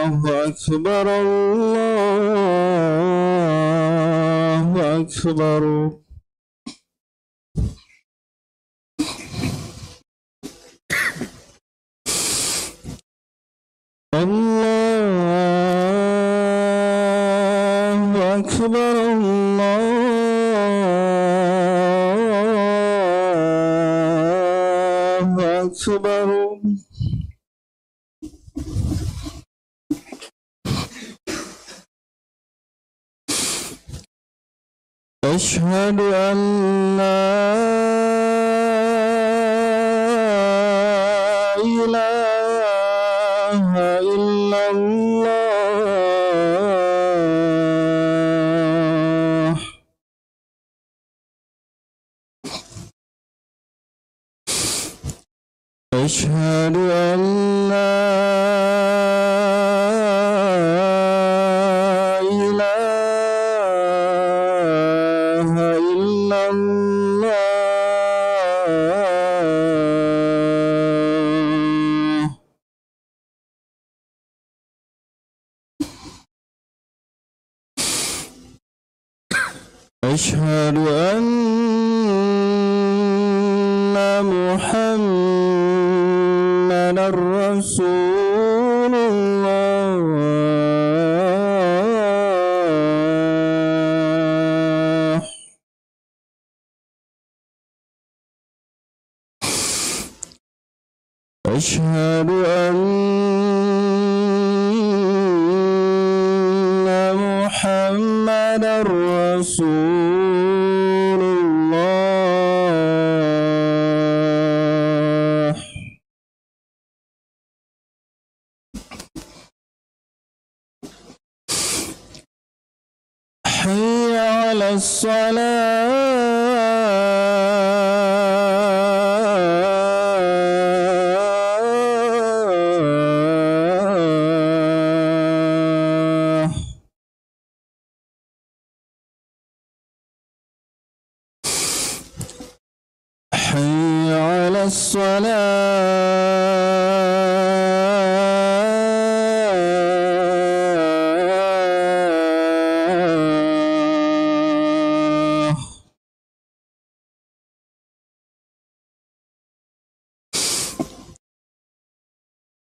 أكبر الله أكبر الله أكبر الله أكبر أشهد أن لا إله إلا الله أشهد أن لا إله إلا الله أشهد أن محمدا رسول الله أشهد أن محمدا رسول الله حي على الصلاة حي على الصلاة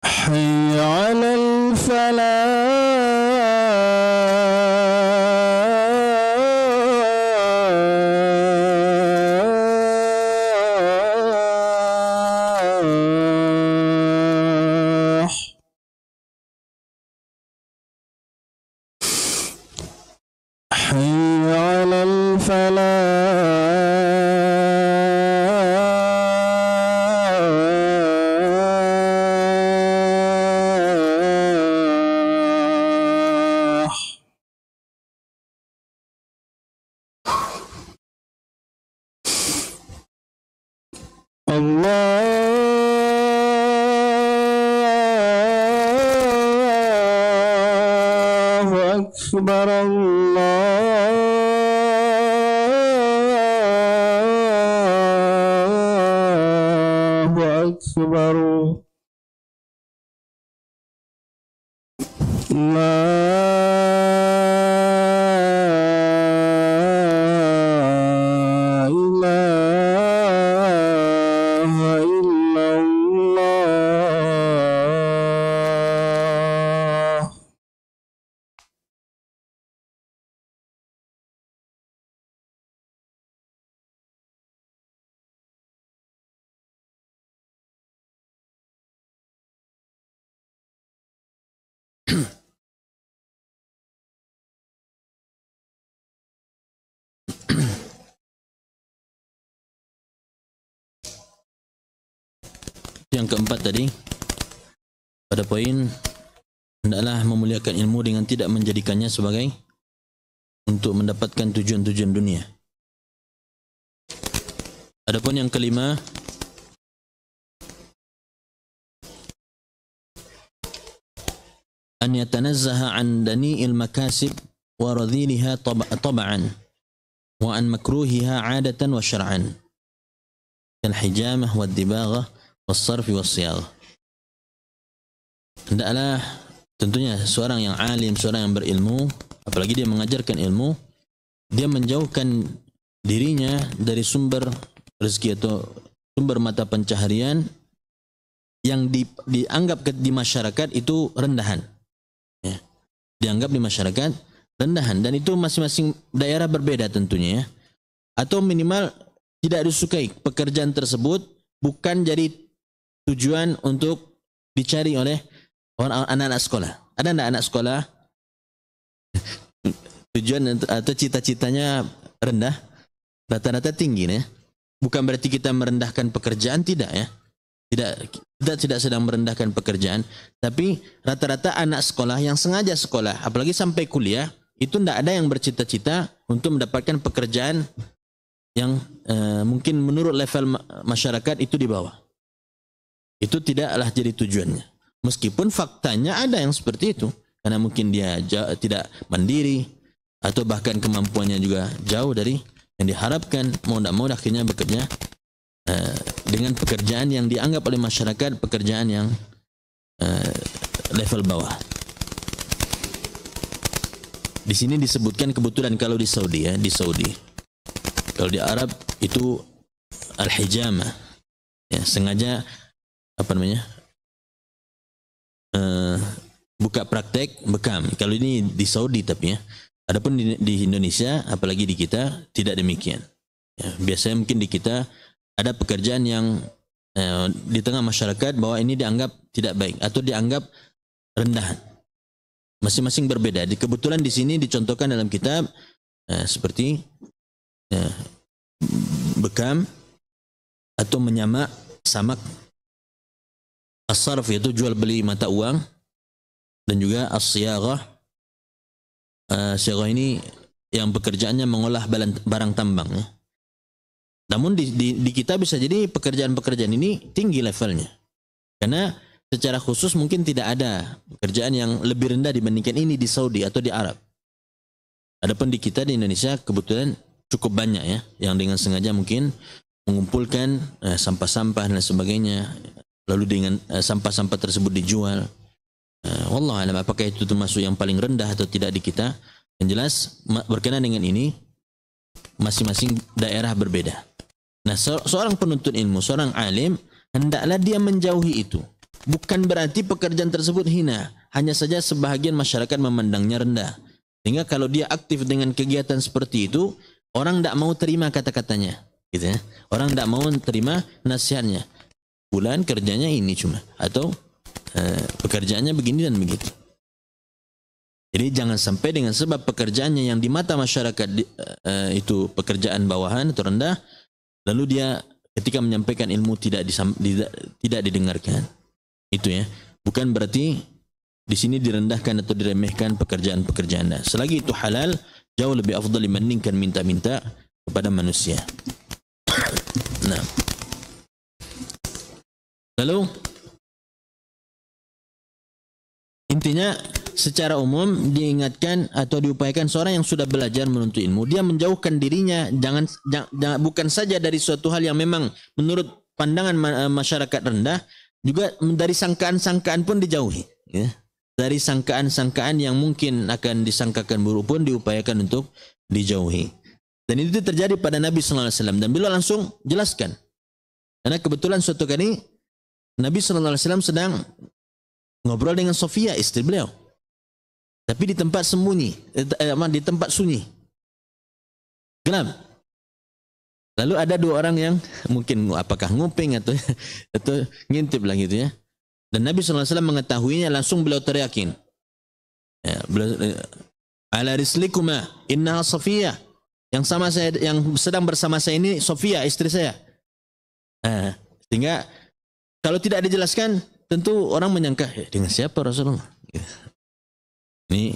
حي على الفلاح حي على الفلاح الله أكبر الله أكبر لا إله إلا الله Yang keempat tadi, pada poin hendaklah memuliakan ilmu dengan tidak menjadikannya sebagai untuk mendapatkan tujuan-tujuan dunia. Adapun yang kelima, an yatanazzaha an dani'il makasib wa radhiliha tab'an wa an makruhiha 'adatan wa syar'an kal hijamah wad dibaghah was sarf was siyagh. Hendaklah tentunya seorang yang alim, seorang yang berilmu, apalagi dia mengajarkan ilmu, dia menjauhkan dirinya dari sumber rezeki atau sumber mata pencaharian yang dianggap di masyarakat itu rendahan. Ya. Dianggap di masyarakat rendahan, dan itu masing-masing daerah berbeda tentunya ya. Atau minimal tidak disukai pekerjaan tersebut, bukan jadi tujuan untuk dicari oleh anak-anak sekolah. Ada enggak anak sekolah tujuan atau cita-citanya rendah, rata-rata tinggi ya. Bukan berarti kita merendahkan pekerjaan, tidak ya. Kita tidak sedang merendahkan pekerjaan, tapi rata-rata anak sekolah yang sengaja sekolah, apalagi sampai kuliah, itu tidak ada yang bercita-cita untuk mendapatkan pekerjaan yang mungkin menurut level masyarakat itu di bawah. Itu tidaklah jadi tujuannya. Meskipun faktanya ada yang seperti itu, karena mungkin dia tidak mandiri atau bahkan kemampuannya juga jauh dari yang diharapkan, mau tidak mau akhirnya bekerja dengan pekerjaan yang dianggap oleh masyarakat pekerjaan yang level bawah. Di sini disebutkan kebetulan kalau di Saudi ya, di Saudi. Kalau di Arab itu al-hijama, ya, sengaja apa namanya, buka praktek bekam. Kalau ini di Saudi tapi ya. Adapun di Indonesia, apalagi di kita, tidak demikian. Ya, biasanya mungkin di kita ada pekerjaan yang di tengah masyarakat bahwa ini dianggap tidak baik atau dianggap rendahan. Masing-masing berbeda. Kebetulan di sini dicontohkan dalam kitab seperti bekam atau menyamak samak, as-sarf yaitu jual beli mata uang, dan juga as-siyaghah. Siyaghah ini yang pekerjaannya mengolah barang tambang ya. Namun di kita bisa jadi pekerjaan-pekerjaan ini tinggi levelnya, karena secara khusus mungkin tidak ada pekerjaan yang lebih rendah dibandingkan ini di Saudi atau di Arab. Adapun di kita di Indonesia kebetulan cukup banyak ya, yang dengan sengaja mungkin mengumpulkan sampah-sampah dan sebagainya, lalu dengan sampah-sampah tersebut dijual. Wallahu alam apakah itu termasuk yang paling rendah atau tidak di kita. Yang jelas berkenaan dengan ini masing-masing daerah berbeda. Nah, seorang penuntut ilmu, seorang alim, hendaklah dia menjauhi itu. Bukan berarti pekerjaan tersebut hina, hanya saja sebahagian masyarakat memandangnya rendah. Sehingga kalau dia aktif dengan kegiatan seperti itu, orang tidak mau terima kata-katanya, gitu ya. Orang tidak mau terima nasihatnya. Bulan kerjanya ini cuma, atau pekerjaannya begini dan begitu. Jadi jangan sampai dengan sebab pekerjaannya yang di mata masyarakat itu pekerjaan bawahan atau rendah, lalu dia ketika menyampaikan ilmu tidak didengarkan. Itu ya. Bukan berarti di sini direndahkan atau diremehkan pekerjaan-pekerjaan. Selagi itu halal, jauh lebih afdal dibandingkan minta-minta kepada manusia. Nah. Lalu intinya secara umum diingatkan atau diupayakan seorang yang sudah belajar menuntut ilmu, dia menjauhkan dirinya jangan bukan saja dari suatu hal yang memang menurut pandangan masyarakat rendah, juga dari sangkaan-sangkaan pun dijauhi ya. Dari sangkaan-sangkaan yang mungkin akan disangkakan buruk pun diupayakan untuk dijauhi. Dan itu terjadi pada Nabi sallallahu alaihi wasallam, dan beliau langsung jelaskan. Karena kebetulan suatu kali Nabi sallallahu alaihi wasallam sedang ngobrol dengan Sofia, istri beliau. Tapi di tempat sembunyi, di tempat sunyi. Gelap. Lalu ada dua orang yang mungkin apakah nguping atau ngintip lah gitu ya. Dan Nabi SAW mengetahuinya, langsung beliau teriakin. Ya, ala rislikuma innaha Sofia. Yang sama saya, yang sedang bersama saya ini Sofia, istri saya. Sehingga kalau tidak dijelaskan, tentu orang menyangka dengan siapa Rasulullah. Ini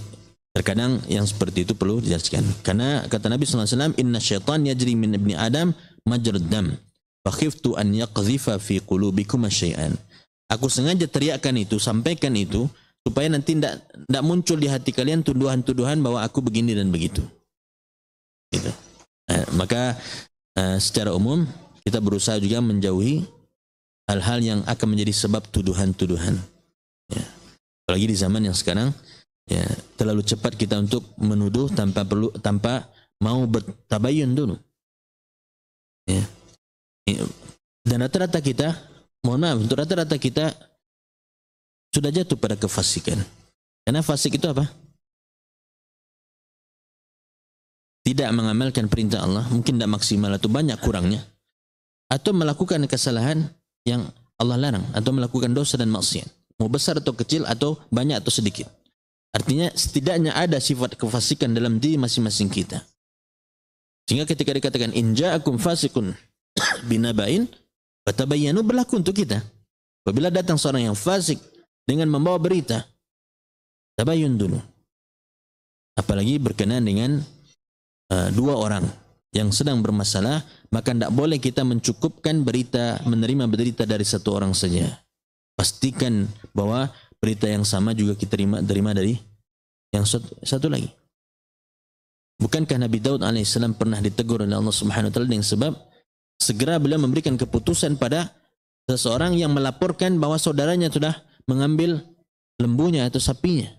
terkadang yang seperti itu perlu dijelaskan. Karena kata Nabi SAW, inna syaitan yajri min ibni Adam majrad dam. Fakhiftu an yaqdhifa fi qulubikum syai'an. Aku sengaja teriakkan itu, sampaikan itu, supaya nanti tidak muncul di hati kalian tuduhan-tuduhan bahwa aku begini dan begitu. Gitu. Maka secara umum kita berusaha juga menjauhi hal-hal yang akan menjadi sebab tuduhan-tuduhan. Ya. Apalagi di zaman yang sekarang, ya, terlalu cepat kita untuk menuduh tanpa mau bertabayun dulu. Ya. Dan rata-rata kita, mohon maaf, untuk rata-rata kita sudah jatuh pada kefasikan. Karena fasik itu apa? Tidak mengamalkan perintah Allah, mungkin tidak maksimal atau banyak kurangnya, atau melakukan kesalahan yang Allah larang, atau melakukan dosa dan maksiat, mau besar atau kecil, atau banyak atau sedikit. Artinya setidaknya ada sifat kefasikan dalam diri masing-masing kita. Sehingga ketika dikatakan in ja'akum fasiqun binaba'in fatabayyanu, berlaku untuk kita. Apabila datang seorang yang fasik dengan membawa berita, tabayyun dulu. Apalagi berkenaan dengan dua orang yang sedang bermasalah, maka tidak boleh kita mencukupkan berita, menerima berita dari satu orang saja. Pastikan bahwa berita yang sama juga kita terima dari yang satu lagi. Bukankah Nabi Daud alaihissalam pernah ditegur oleh Allah Subhanahu wa taala dengan sebab segera beliau memberikan keputusan pada seseorang yang melaporkan bahwa saudaranya sudah mengambil lembunya atau sapinya.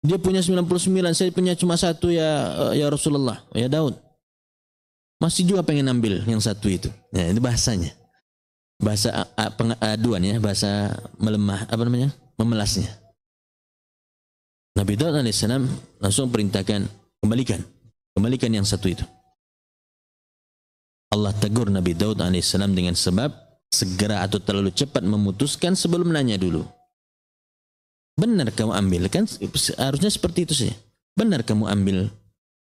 Dia punya 99, saya punya cuma satu ya Rasulullah, ya Daud. Masih juga pengen ambil yang satu itu. Ya, itu bahasanya. Bahasa pengaduan ya, bahasa melemah, memelasnya. Nabi Daud alaihissalam langsung perintahkan, kembalikan yang satu itu. Allah tegur Nabi Daud alaihissalam dengan sebab segera atau terlalu cepat memutuskan sebelum nanya dulu. Benar kamu ambil, kan harusnya seperti itu saja. Benar kamu ambil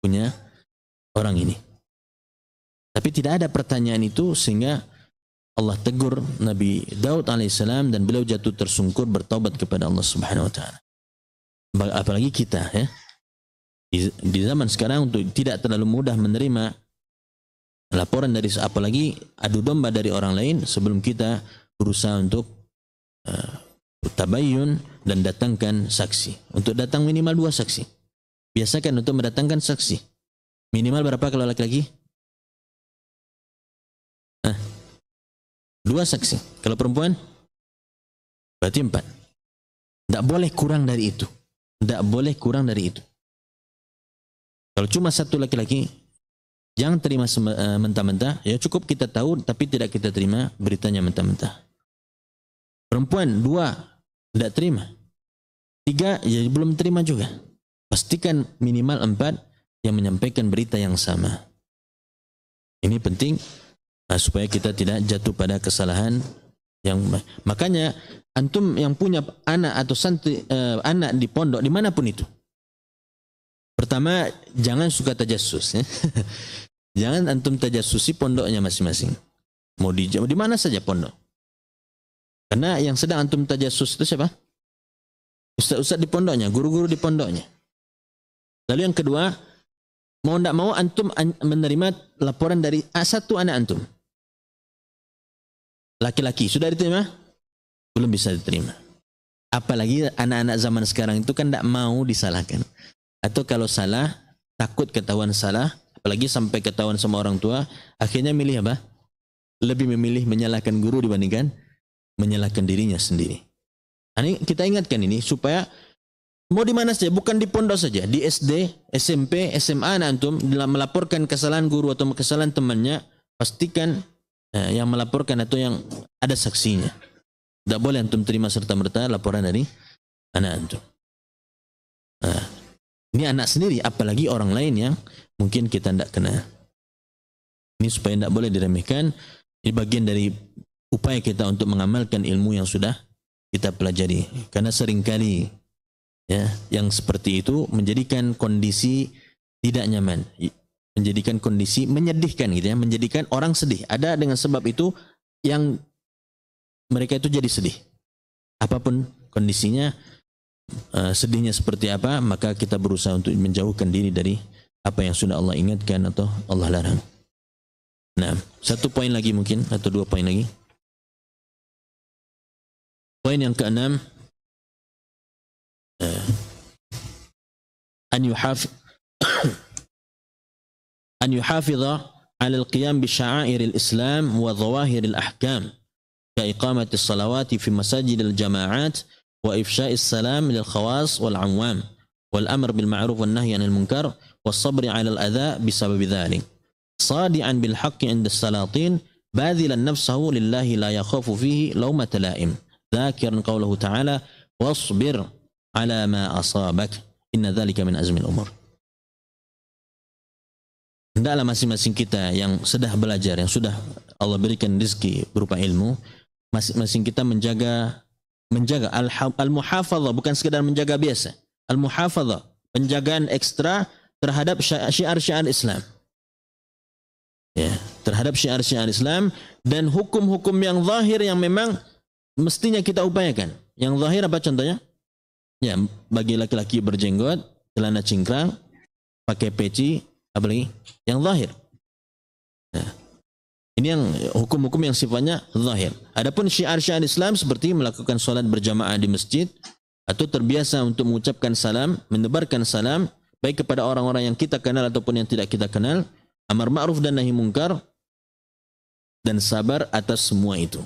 punya orang ini. Tapi tidak ada pertanyaan itu, sehingga Allah tegur Nabi Daud alaihissalam dan beliau jatuh tersungkur bertaubat kepada Allah Subhanahu wa taala. Apalagi kita ya. Di zaman sekarang untuk tidak terlalu mudah menerima laporan dari, apalagi adu domba dari orang lain, sebelum kita berusaha untuk tabayyun dan datangkan saksi. Untuk datang minimal 2 saksi. Biasakan untuk mendatangkan saksi. Minimal berapa kalau laki-laki? 2 saksi. Kalau perempuan? Berarti 4. Tidak boleh kurang dari itu. Tidak boleh kurang dari itu. Kalau cuma 1 laki-laki, jangan terima mentah-mentah. Ya cukup kita tahu, tapi tidak kita terima beritanya mentah-mentah. Perempuan 2, tidak terima. 3, ya belum terima juga. Pastikan minimal 4 yang menyampaikan berita yang sama. Ini penting supaya kita tidak jatuh pada kesalahan yang makanya antum yang punya anak atau santri anak di pondok dimanapun itu, pertama jangan suka tajassus ya. Jangan antum tajassusi pondoknya masing-masing, mau di mana saja pondok, karena yang sedang antum tajassus itu siapa? Ustaz-ustaz di pondoknya, guru-guru di pondoknya. Lalu yang kedua, mau tidak mau antum menerima laporan dari satu anak antum laki-laki, sudah diterima? Belum bisa diterima. Apalagi anak-anak zaman sekarang itu kan tidak mau disalahkan. Atau kalau salah, takut ketahuan salah, apalagi sampai ketahuan sama orang tua, akhirnya milih apa? Lebih memilih menyalahkan guru dibandingkan menyalahkan dirinya sendiri. Ini kita ingatkan ini supaya mau di mana saja, bukan di pondok saja, di SD, SMP, SMA anak antum dalam melaporkan kesalahan guru atau kesalahan temannya, pastikan yang melaporkan atau yang ada saksinya. Tidak boleh antum terima serta-merta laporan dari anak antum. Ini anak sendiri, apalagi orang lain yang mungkin kita tidak kenal. Ini supaya tidak boleh diremehkan. Ini bagian dari upaya kita untuk mengamalkan ilmu yang sudah kita pelajari. Karena seringkali ya, yang seperti itu menjadikan kondisi tidak nyaman, menjadikan kondisi menyedihkan gitu ya, menjadikan orang sedih. Ada dengan sebab itu yang mereka itu jadi sedih. Apapun kondisinya, sedihnya seperti apa, maka kita berusaha untuk menjauhkan diri dari apa yang sudah Allah ingatkan atau Allah larang. Nah, 1 poin lagi mungkin, atau 2 poin lagi. Poin yang ke-6, أن يحافظ على القيام بشعائر الإسلام وظواهر الأحكام كإقامة الصلوات في مساجد الجماعات wa ifsya'is salam lil khawas wal 'awam wal amr bil ma'ruf wan nahy 'anil munkar was sabri 'alal adza bisabab dzalik sadi'an bil haqqi 'inda salatin badhilan nafsahu lillahi la yakhafu fihi lawmata la'im dzakiran qawluhu ta'ala wasbir 'ala ma asabak inna dzalika min azmil umur. Hendaklah masing-masing kita yang sudah belajar, yang sudah Allah berikan rezeki berupa ilmu, masing-masing kita menjaga al-muhafadzah, bukan sekadar menjaga biasa. Al-muhafadzah, penjagaan ekstra terhadap syiar-syiar Islam. Ya, terhadap syiar-syiar Islam dan hukum-hukum yang zahir yang memang mestinya kita upayakan. Yang zahir apa contohnya? Ya, bagi laki-laki berjenggot, celana cingkrang, pakai peci, apa lagi? Yang zahir. Nah, ini yang hukum-hukum yang sifatnya zahir. Adapun syiar-syiar Islam seperti melakukan solat berjamaah di masjid atau terbiasa untuk mengucapkan salam, menebarkan salam baik kepada orang-orang yang kita kenal ataupun yang tidak kita kenal, amar ma'ruf dan nahi munkar, dan sabar atas semua itu.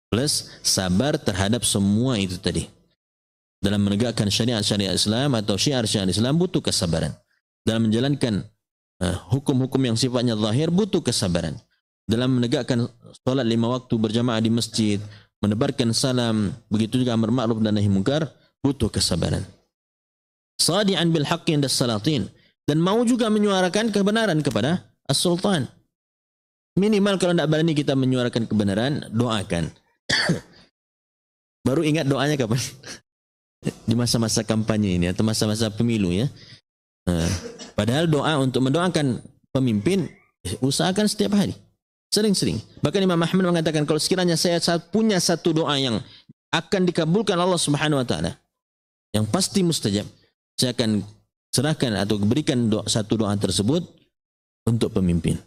Plus sabar terhadap semua itu tadi. Dalam menegakkan syariat-syariat Islam atau syiar-syiar Islam butuh kesabaran. Dalam menjalankan hukum-hukum yang sifatnya zahir butuh kesabaran. Dalam menegakkan solat 5 waktu berjamaah di masjid, menebarkan salam, begitu juga amar ma'ruf dan nahi munkar, butuh kesabaran. Sadi'an bil haqqi inda salatin, dan mau juga menyuarakan kebenaran kepada as-sultan. Minimal kalau tidak berani kita menyuarakan kebenaran, doakan. Baru ingat doanya kapan? Di masa-masa kampanye ini atau masa-masa pemilu ya. Padahal doa untuk mendoakan pemimpin usahakan setiap hari, sering-sering. Bahkan Imam Ahmad mengatakan kalau sekiranya saya punya satu doa yang akan dikabulkan Allah Subhanahu wa taala, yang pasti mustajab, saya akan serahkan atau berikan satu doa tersebut untuk pemimpin.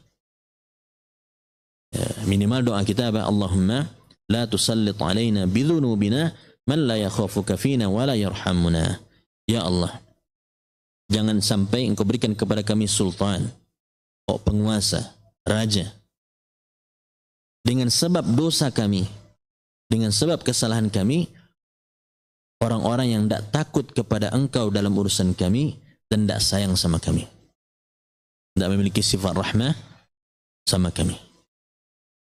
Minimal doa kita apa? Allahumma la tusallit alaina bidhunubina man la yakhafuka fina wa la yarhamuna. Ya Allah, jangan sampai engkau berikan kepada kami sultan, penguasa, raja, dengan sebab dosa kami, dengan sebab kesalahan kami, orang-orang yang tidak takut kepada engkau dalam urusan kami dan tidak sayang sama kami, tidak memiliki sifat rahmah sama kami.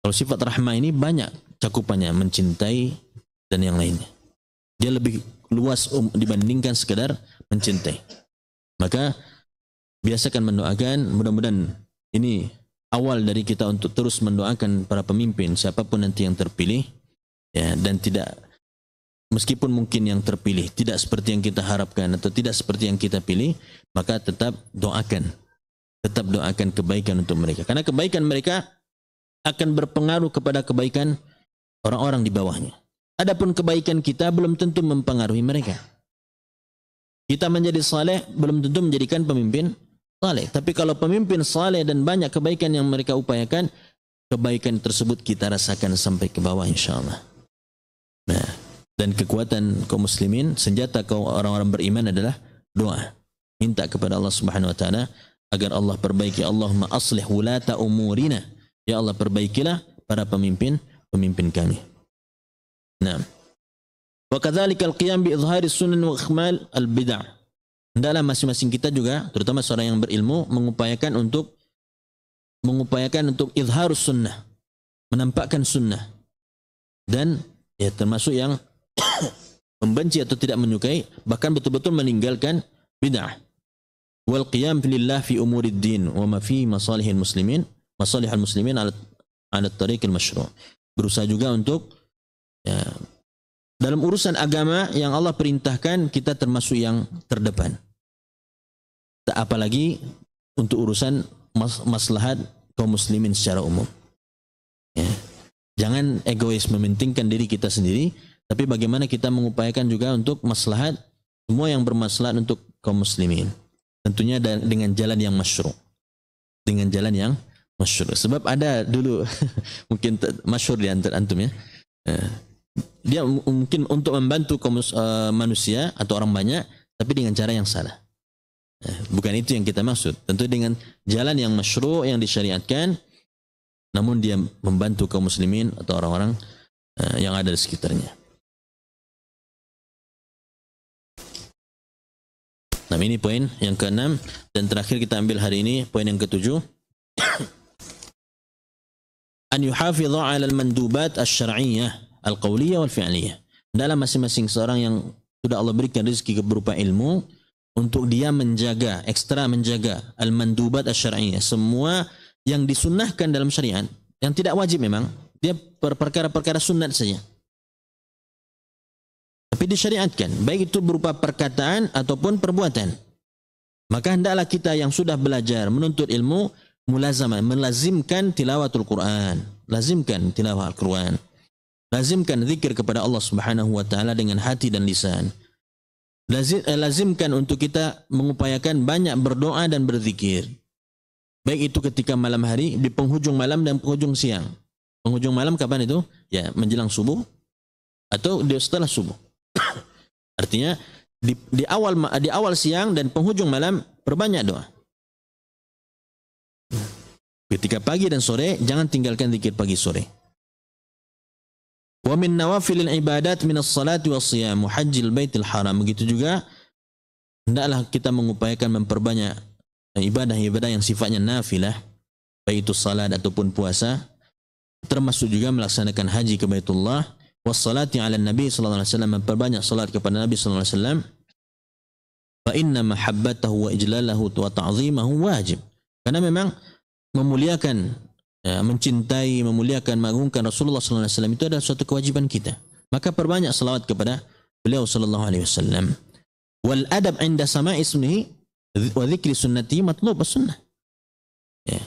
Kalau sifat rahmah ini banyak cakupannya, mencintai dan yang lainnya. Dia lebih luas dibandingkan sekadar mencintai. Maka biasakan mendoakan, mudah-mudahan ini awal dari kita untuk terus mendoakan para pemimpin siapapun nanti yang terpilih ya, dan tidak, meskipun mungkin yang terpilih tidak seperti yang kita harapkan atau tidak seperti yang kita pilih, maka tetap doakan kebaikan untuk mereka, karena kebaikan mereka akan berpengaruh kepada kebaikan orang-orang di bawahnya. Adapun kebaikan kita belum tentu mempengaruhi mereka. Kita menjadi saleh belum tentu menjadikan pemimpin saleh. Tapi kalau pemimpin saleh dan banyak kebaikan yang mereka upayakan, kebaikan tersebut kita rasakan sampai ke bawah insyaAllah. Nah, dan kekuatan kaum muslimin, senjata kaum orang-orang beriman adalah doa. Minta kepada Allah Subhanahu wa taala agar Allah perbaiki. Allahumma aslih wulata umurina. Ya Allah, perbaikilah para pemimpin kami. Nah, wa kadzalika al-qiyam bi idhari sunan wa ikhmal al-bid'ah. Hendaklah masing-masing kita juga, terutama seorang yang berilmu, mengupayakan untuk idharus sunnah, menampakkan sunnah, dan ya termasuk yang membenci atau tidak menyukai, bahkan betul-betul meninggalkan bid'ah. Wal qiyam lillah fi umurid din wa ma fi masalihil muslimin ala tariqil masyru'. Berusaha juga untuk ya, dalam urusan agama yang Allah perintahkan, kita termasuk yang terdepan. Tak apalagi untuk urusan maslahat kaum muslimin secara umum. Ya. Jangan egois mementingkan diri kita sendiri, tapi bagaimana kita mengupayakan juga untuk maslahat semua yang bermaslahat untuk kaum muslimin. Tentunya dengan jalan yang masyru'. Dengan jalan yang masyru'. Sebab ada dulu mungkin masyhur di antara antum ya. Dia mungkin untuk membantu manusia atau orang banyak, tapi dengan cara yang salah. Bukan itu yang kita maksud. Tentu dengan jalan yang masyru', yang disyariatkan, namun dia membantu kaum muslimin atau orang-orang yang ada di sekitarnya. Nah, ini poin yang keenam dan terakhir kita ambil hari ini poin yang ketujuh. An yuhafidha 'ala al-mandubat asy-syar'iyyah al-qauliyah wal fi'liyah. Dalam masing-masing seorang yang sudah Allah berikan rezeki berupa ilmu untuk dia menjaga, ekstra menjaga al-mandubat asy-syar'iyyah, semua yang disunnahkan dalam syariat, yang tidak wajib memang, dia perkara-perkara sunat saja. Tapi disyariatkan, baik itu berupa perkataan ataupun perbuatan. Maka hendaklah kita yang sudah belajar menuntut ilmu mulazamah, melazimkan tilawatul Quran, lazimkan tilawah Al-Quran, lazimkan zikir kepada Allah Subhanahu wa taala dengan hati dan lisan. Lazimkan untuk kita mengupayakan banyak berdoa dan berzikir. Baik itu ketika malam hari, di penghujung malam dan penghujung siang. Penghujung malam kapan itu? Ya, menjelang subuh atau setelah subuh. Artinya di awal siang dan penghujung malam perbanyak doa. Ketika pagi dan sore jangan tinggalkan zikir pagi sore. Wa min nawafilil ibadat min as-salati was-shiyam wa hajjil baitil haram. Begitu juga hendaklah kita mengupayakan memperbanyak ibadah-ibadah yang sifatnya nafilah, baik itu salat ataupun puasa, termasuk juga melaksanakan haji ke Baitullah. Wassalati ala Nabi sallallahu alaihi wasallam, memperbanyak salat kepada Nabi sallallahu alaihi wasallam. Fa inna mahabbatahu wa ijlalahu wa ta'zimahu wajib. Karena memang memuliakan, mencintai, memuliakan, mengagungkan Rasulullah sallallahu alaihi wasallam itu adalah suatu kewajiban kita. Maka perbanyak salawat kepada beliau sallallahu alaihi wasallam. Wal adab 'inda sama'i ismihi wa dzikri sunnati matlub as-sunnah. Ya.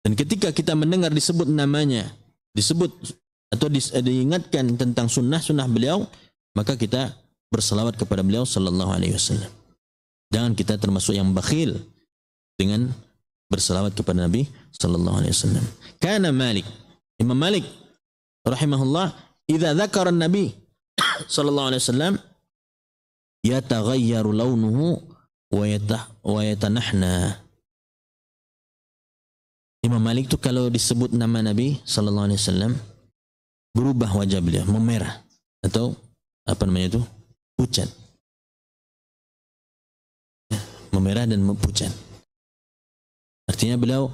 Dan ketika kita mendengar disebut namanya, disebut atau diingatkan tentang sunnah beliau, maka kita berselawat kepada beliau sallallahu alaihi wasallam. Jangan kita termasuk yang bakhil dengan berselawat kepada Nabi sallallahu alaihi wasallam. Kana Malik, Imam Malik rahimahullah, idza dzakara an-nabi sallallahu alaihi wasallam yataghayyaru launuhu wa yatanahna. Imam Malik itu kalau disebut nama Nabi sallallahu alaihi wasallam berubah wajah beliau, memerah atau apa namanya itu? Pucat. Memerah dan pucat. Artinya beliau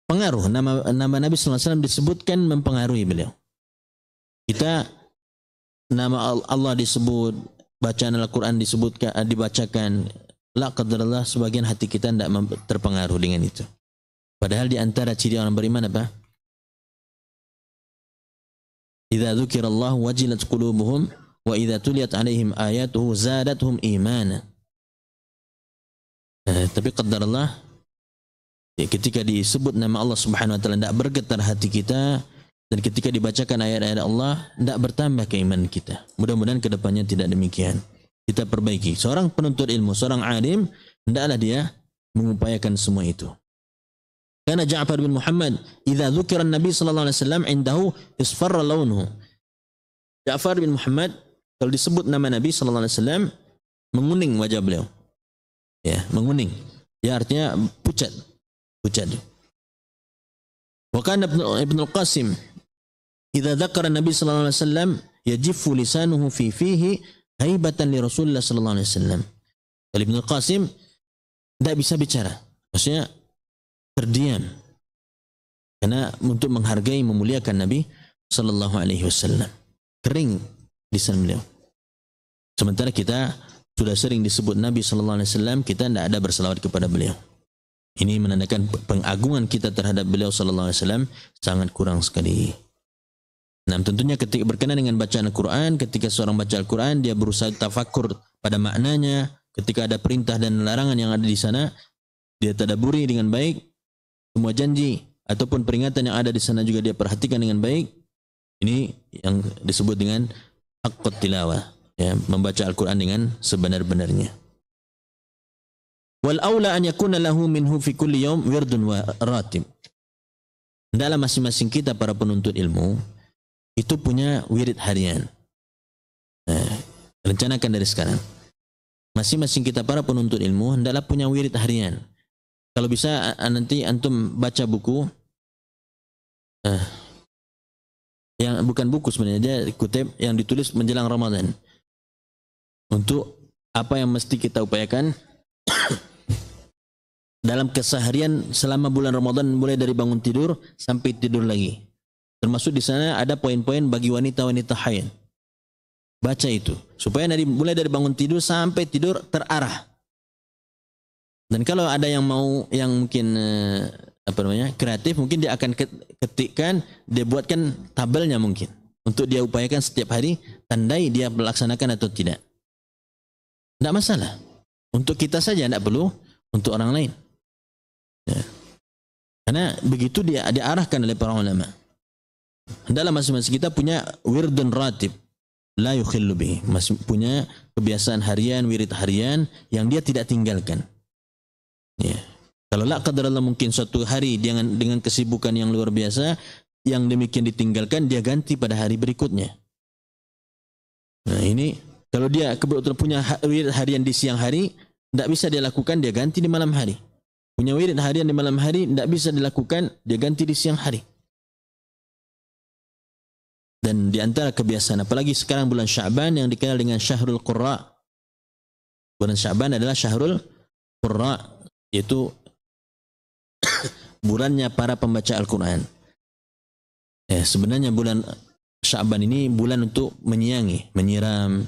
pengaruh, nama Nabi sallallahu alaihi wasallam disebutkan mempengaruhi beliau. Kita nama Allah disebut, bacaan Al-Qur'an disebutkan, dibacakan, la qadarullah, sebagian hati kita tidak terpengaruh dengan itu. Padahal di antara ciri orang beriman apa? Idza dzukirallahu wajilat qulubuhum wa idza tuliyat alaihim ayatuhu zadatuhum imana. Tapi qadarullah, ketika disebut nama Allah Subhanahu wa taala tidak bergetar hati kita, dan ketika dibacakan ayat-ayat Allah tidak bertambah keimanan kita. Mudah-mudahan kedepannya tidak demikian. Kita perbaiki. Seorang penuntut ilmu, seorang alim, hendaklah dia mengupayakan semua itu. Karena Ja'far bin Muhammad, idza dzukira Nabi sallallahu alaihi wasallam indahu isfarra launuhu. Ja'far bin Muhammad kalau disebut nama Nabi sallallahu alaihi wasallam menguning wajah beliau. Ya, menguning. Ya, artinya pucat. Pucat. Wa kana Ibnu Al-Qasim idza dzakara Nabi sallallahu alaihi wasallam yajiffu lisanuhu fi fihi haibatan li Rasulillah sallallahu alaihi wasallam. Kalau Ibnu Al-Qasim tidak bisa bicara. Maksudnya terdiam karena untuk menghargai, memuliakan Nabi sallallahu alaihi wasallam. Kering lisan beliau. Sementara kita sudah sering disebut Nabi sallallahu alaihi wasallam, kita tidak ada berselawat kepada beliau. Ini menandakan pengagungan kita terhadap beliau sallallahu alaihi wasallam sangat kurang sekali. Nah, tentunya ketika berkenaan dengan bacaan Al-Quran, ketika seorang baca Al-Quran, dia berusaha tafakur pada maknanya. Ketika ada perintah dan larangan yang ada di sana, dia tadabburi dengan baik. Semua janji ataupun peringatan yang ada di sana juga dia perhatikan dengan baik. Ini yang disebut dengan haqqut tilawah, ya, membaca Al-Quran dengan sebenar-benarnya. Wal aula an yakuna lahu minhu fi kulli yawm wirdun wa ratib. Hendaklah masing-masing kita para penuntut ilmu itu punya wirid harian. Nah, rencanakan dari sekarang. Masing-masing kita para penuntut ilmu hendaklah punya wirid harian. Kalau bisa nanti antum baca buku yang bukan buku sebenarnya, dia kutip yang ditulis menjelang Ramadan. Untuk apa yang mesti kita upayakan dalam keseharian selama bulan Ramadan, mulai dari bangun tidur sampai tidur lagi. Termasuk di sana ada poin-poin bagi wanita-wanita haid. Baca itu supaya mulai dari bangun tidur sampai tidur terarah. Dan kalau ada yang mau yang mungkin kreatif, mungkin dia akan ketikkan, dia buatkan tabelnya mungkin untuk dia upayakan setiap hari, tandai dia melaksanakan atau tidak. Tidak masalah. Untuk kita saja, tidak perlu untuk orang lain. Ya. Karena begitu dia diarahkan oleh para ulama. Hendaklah masing-masing kita punya wirdun ratib, la yukhillu bihi, masih punya kebiasaan harian, wirid harian yang dia tidak tinggalkan. Ya. Kalau la qadarallah mungkin suatu hari dengan kesibukan yang luar biasa, yang demikian ditinggalkan, dia ganti pada hari berikutnya. Nah ini kalau dia kebetulan punya wirid harian di siang hari, tidak bisa dia lakukan, dia ganti di malam hari. Punya wirid harian di malam hari, tidak bisa dilakukan, dia ganti di siang hari. Dan di antara kebiasaan, apalagi sekarang bulan Sya'ban yang dikenal dengan Syahrul Qurra. Bulan Sya'ban adalah Syahrul Qurra, yaitu bulannya para pembaca Al-Quran. Ya, sebenarnya bulan Sya'ban ini bulan untuk menyiangi, menyiram,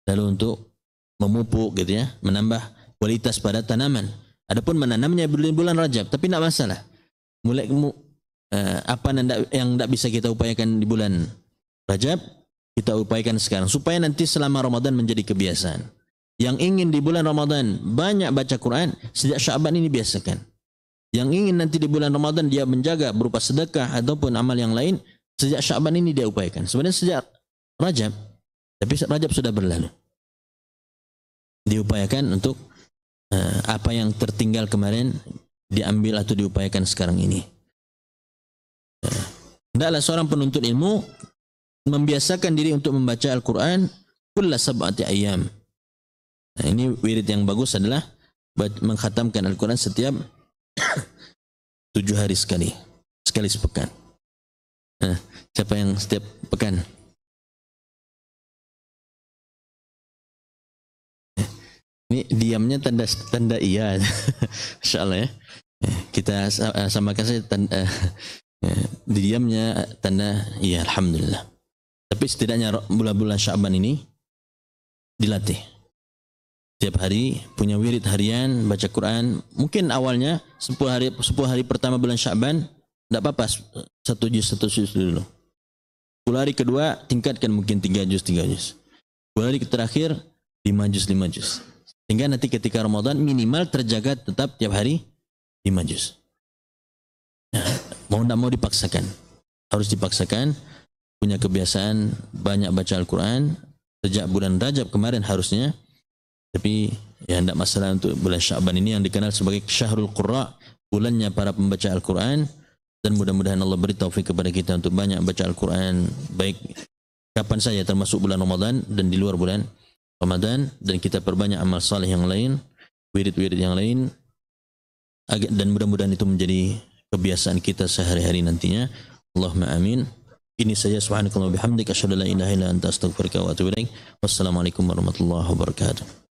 lalu untuk memupuk gitu ya, menambah kualitas pada tanaman. Adapun menanamnya bulan Rajab, tapi tidak masalah. Mulai apa yang tidak bisa kita upayakan di bulan Rajab, kita upayakan sekarang supaya nanti selama Ramadan menjadi kebiasaan. Yang ingin di bulan Ramadan banyak baca Quran, sejak Sya'ban ini biasakan. Yang ingin nanti di bulan Ramadan dia menjaga berupa sedekah ataupun amal yang lain, sejak Sya'ban ini dia upayakan. Sebenarnya sejak Rajab, tapi Rajab sudah berlalu. Diupayakan untuk apa yang tertinggal kemarin diambil atau diupayakan sekarang ini. Hendaklah seorang penuntut ilmu membiasakan diri untuk membaca Al-Quran kulla sab'ati ayyam. Nah, ini wirid yang bagus adalah mengkhatamkan Al-Quran setiap 7 hari sekali sepekan. Nah, siapa yang setiap pekan? Ini diamnya tanda iya. Insyaallah ya. Kita samakan saja tanda diamnya tanda iya, alhamdulillah. Tapi setidaknya bulan-bulan Sya'ban ini dilatih. Tiap hari punya wirid harian baca Quran. Mungkin awalnya 10 hari pertama bulan Sya'ban tidak apa-apa, 1 juz dulu. 10 hari kedua tingkatkan mungkin 3 juz. 10 hari terakhir 5 juz. Sehingga nanti ketika Ramadan minimal terjaga tetap tiap hari 5 juz. Nah, mau tidak mau dipaksakan. Harus dipaksakan. Punya kebiasaan banyak baca Al-Quran. Sejak bulan Rajab kemarin harusnya. Tapi ya tidak masalah untuk bulan Sya'ban ini yang dikenal sebagai Syahrul Qurra. Bulannya para pembaca Al-Quran. Dan mudah-mudahan Allah beri taufik kepada kita untuk banyak baca Al-Quran. Baik kapan saja termasuk bulan Ramadan dan di luar bulan Ramadan, dan kita perbanyak amal saleh yang lain, wirid-wirid yang lain, dan mudah-mudahan itu menjadi kebiasaan kita sehari-hari nantinya. Allahumma amin. Ini saja, subhanakallah bihamdika asyhadu an la ilaha illa anta astaghfiruka wa atubu ilaik. Wassalamualaikum warahmatullahi wabarakatuh.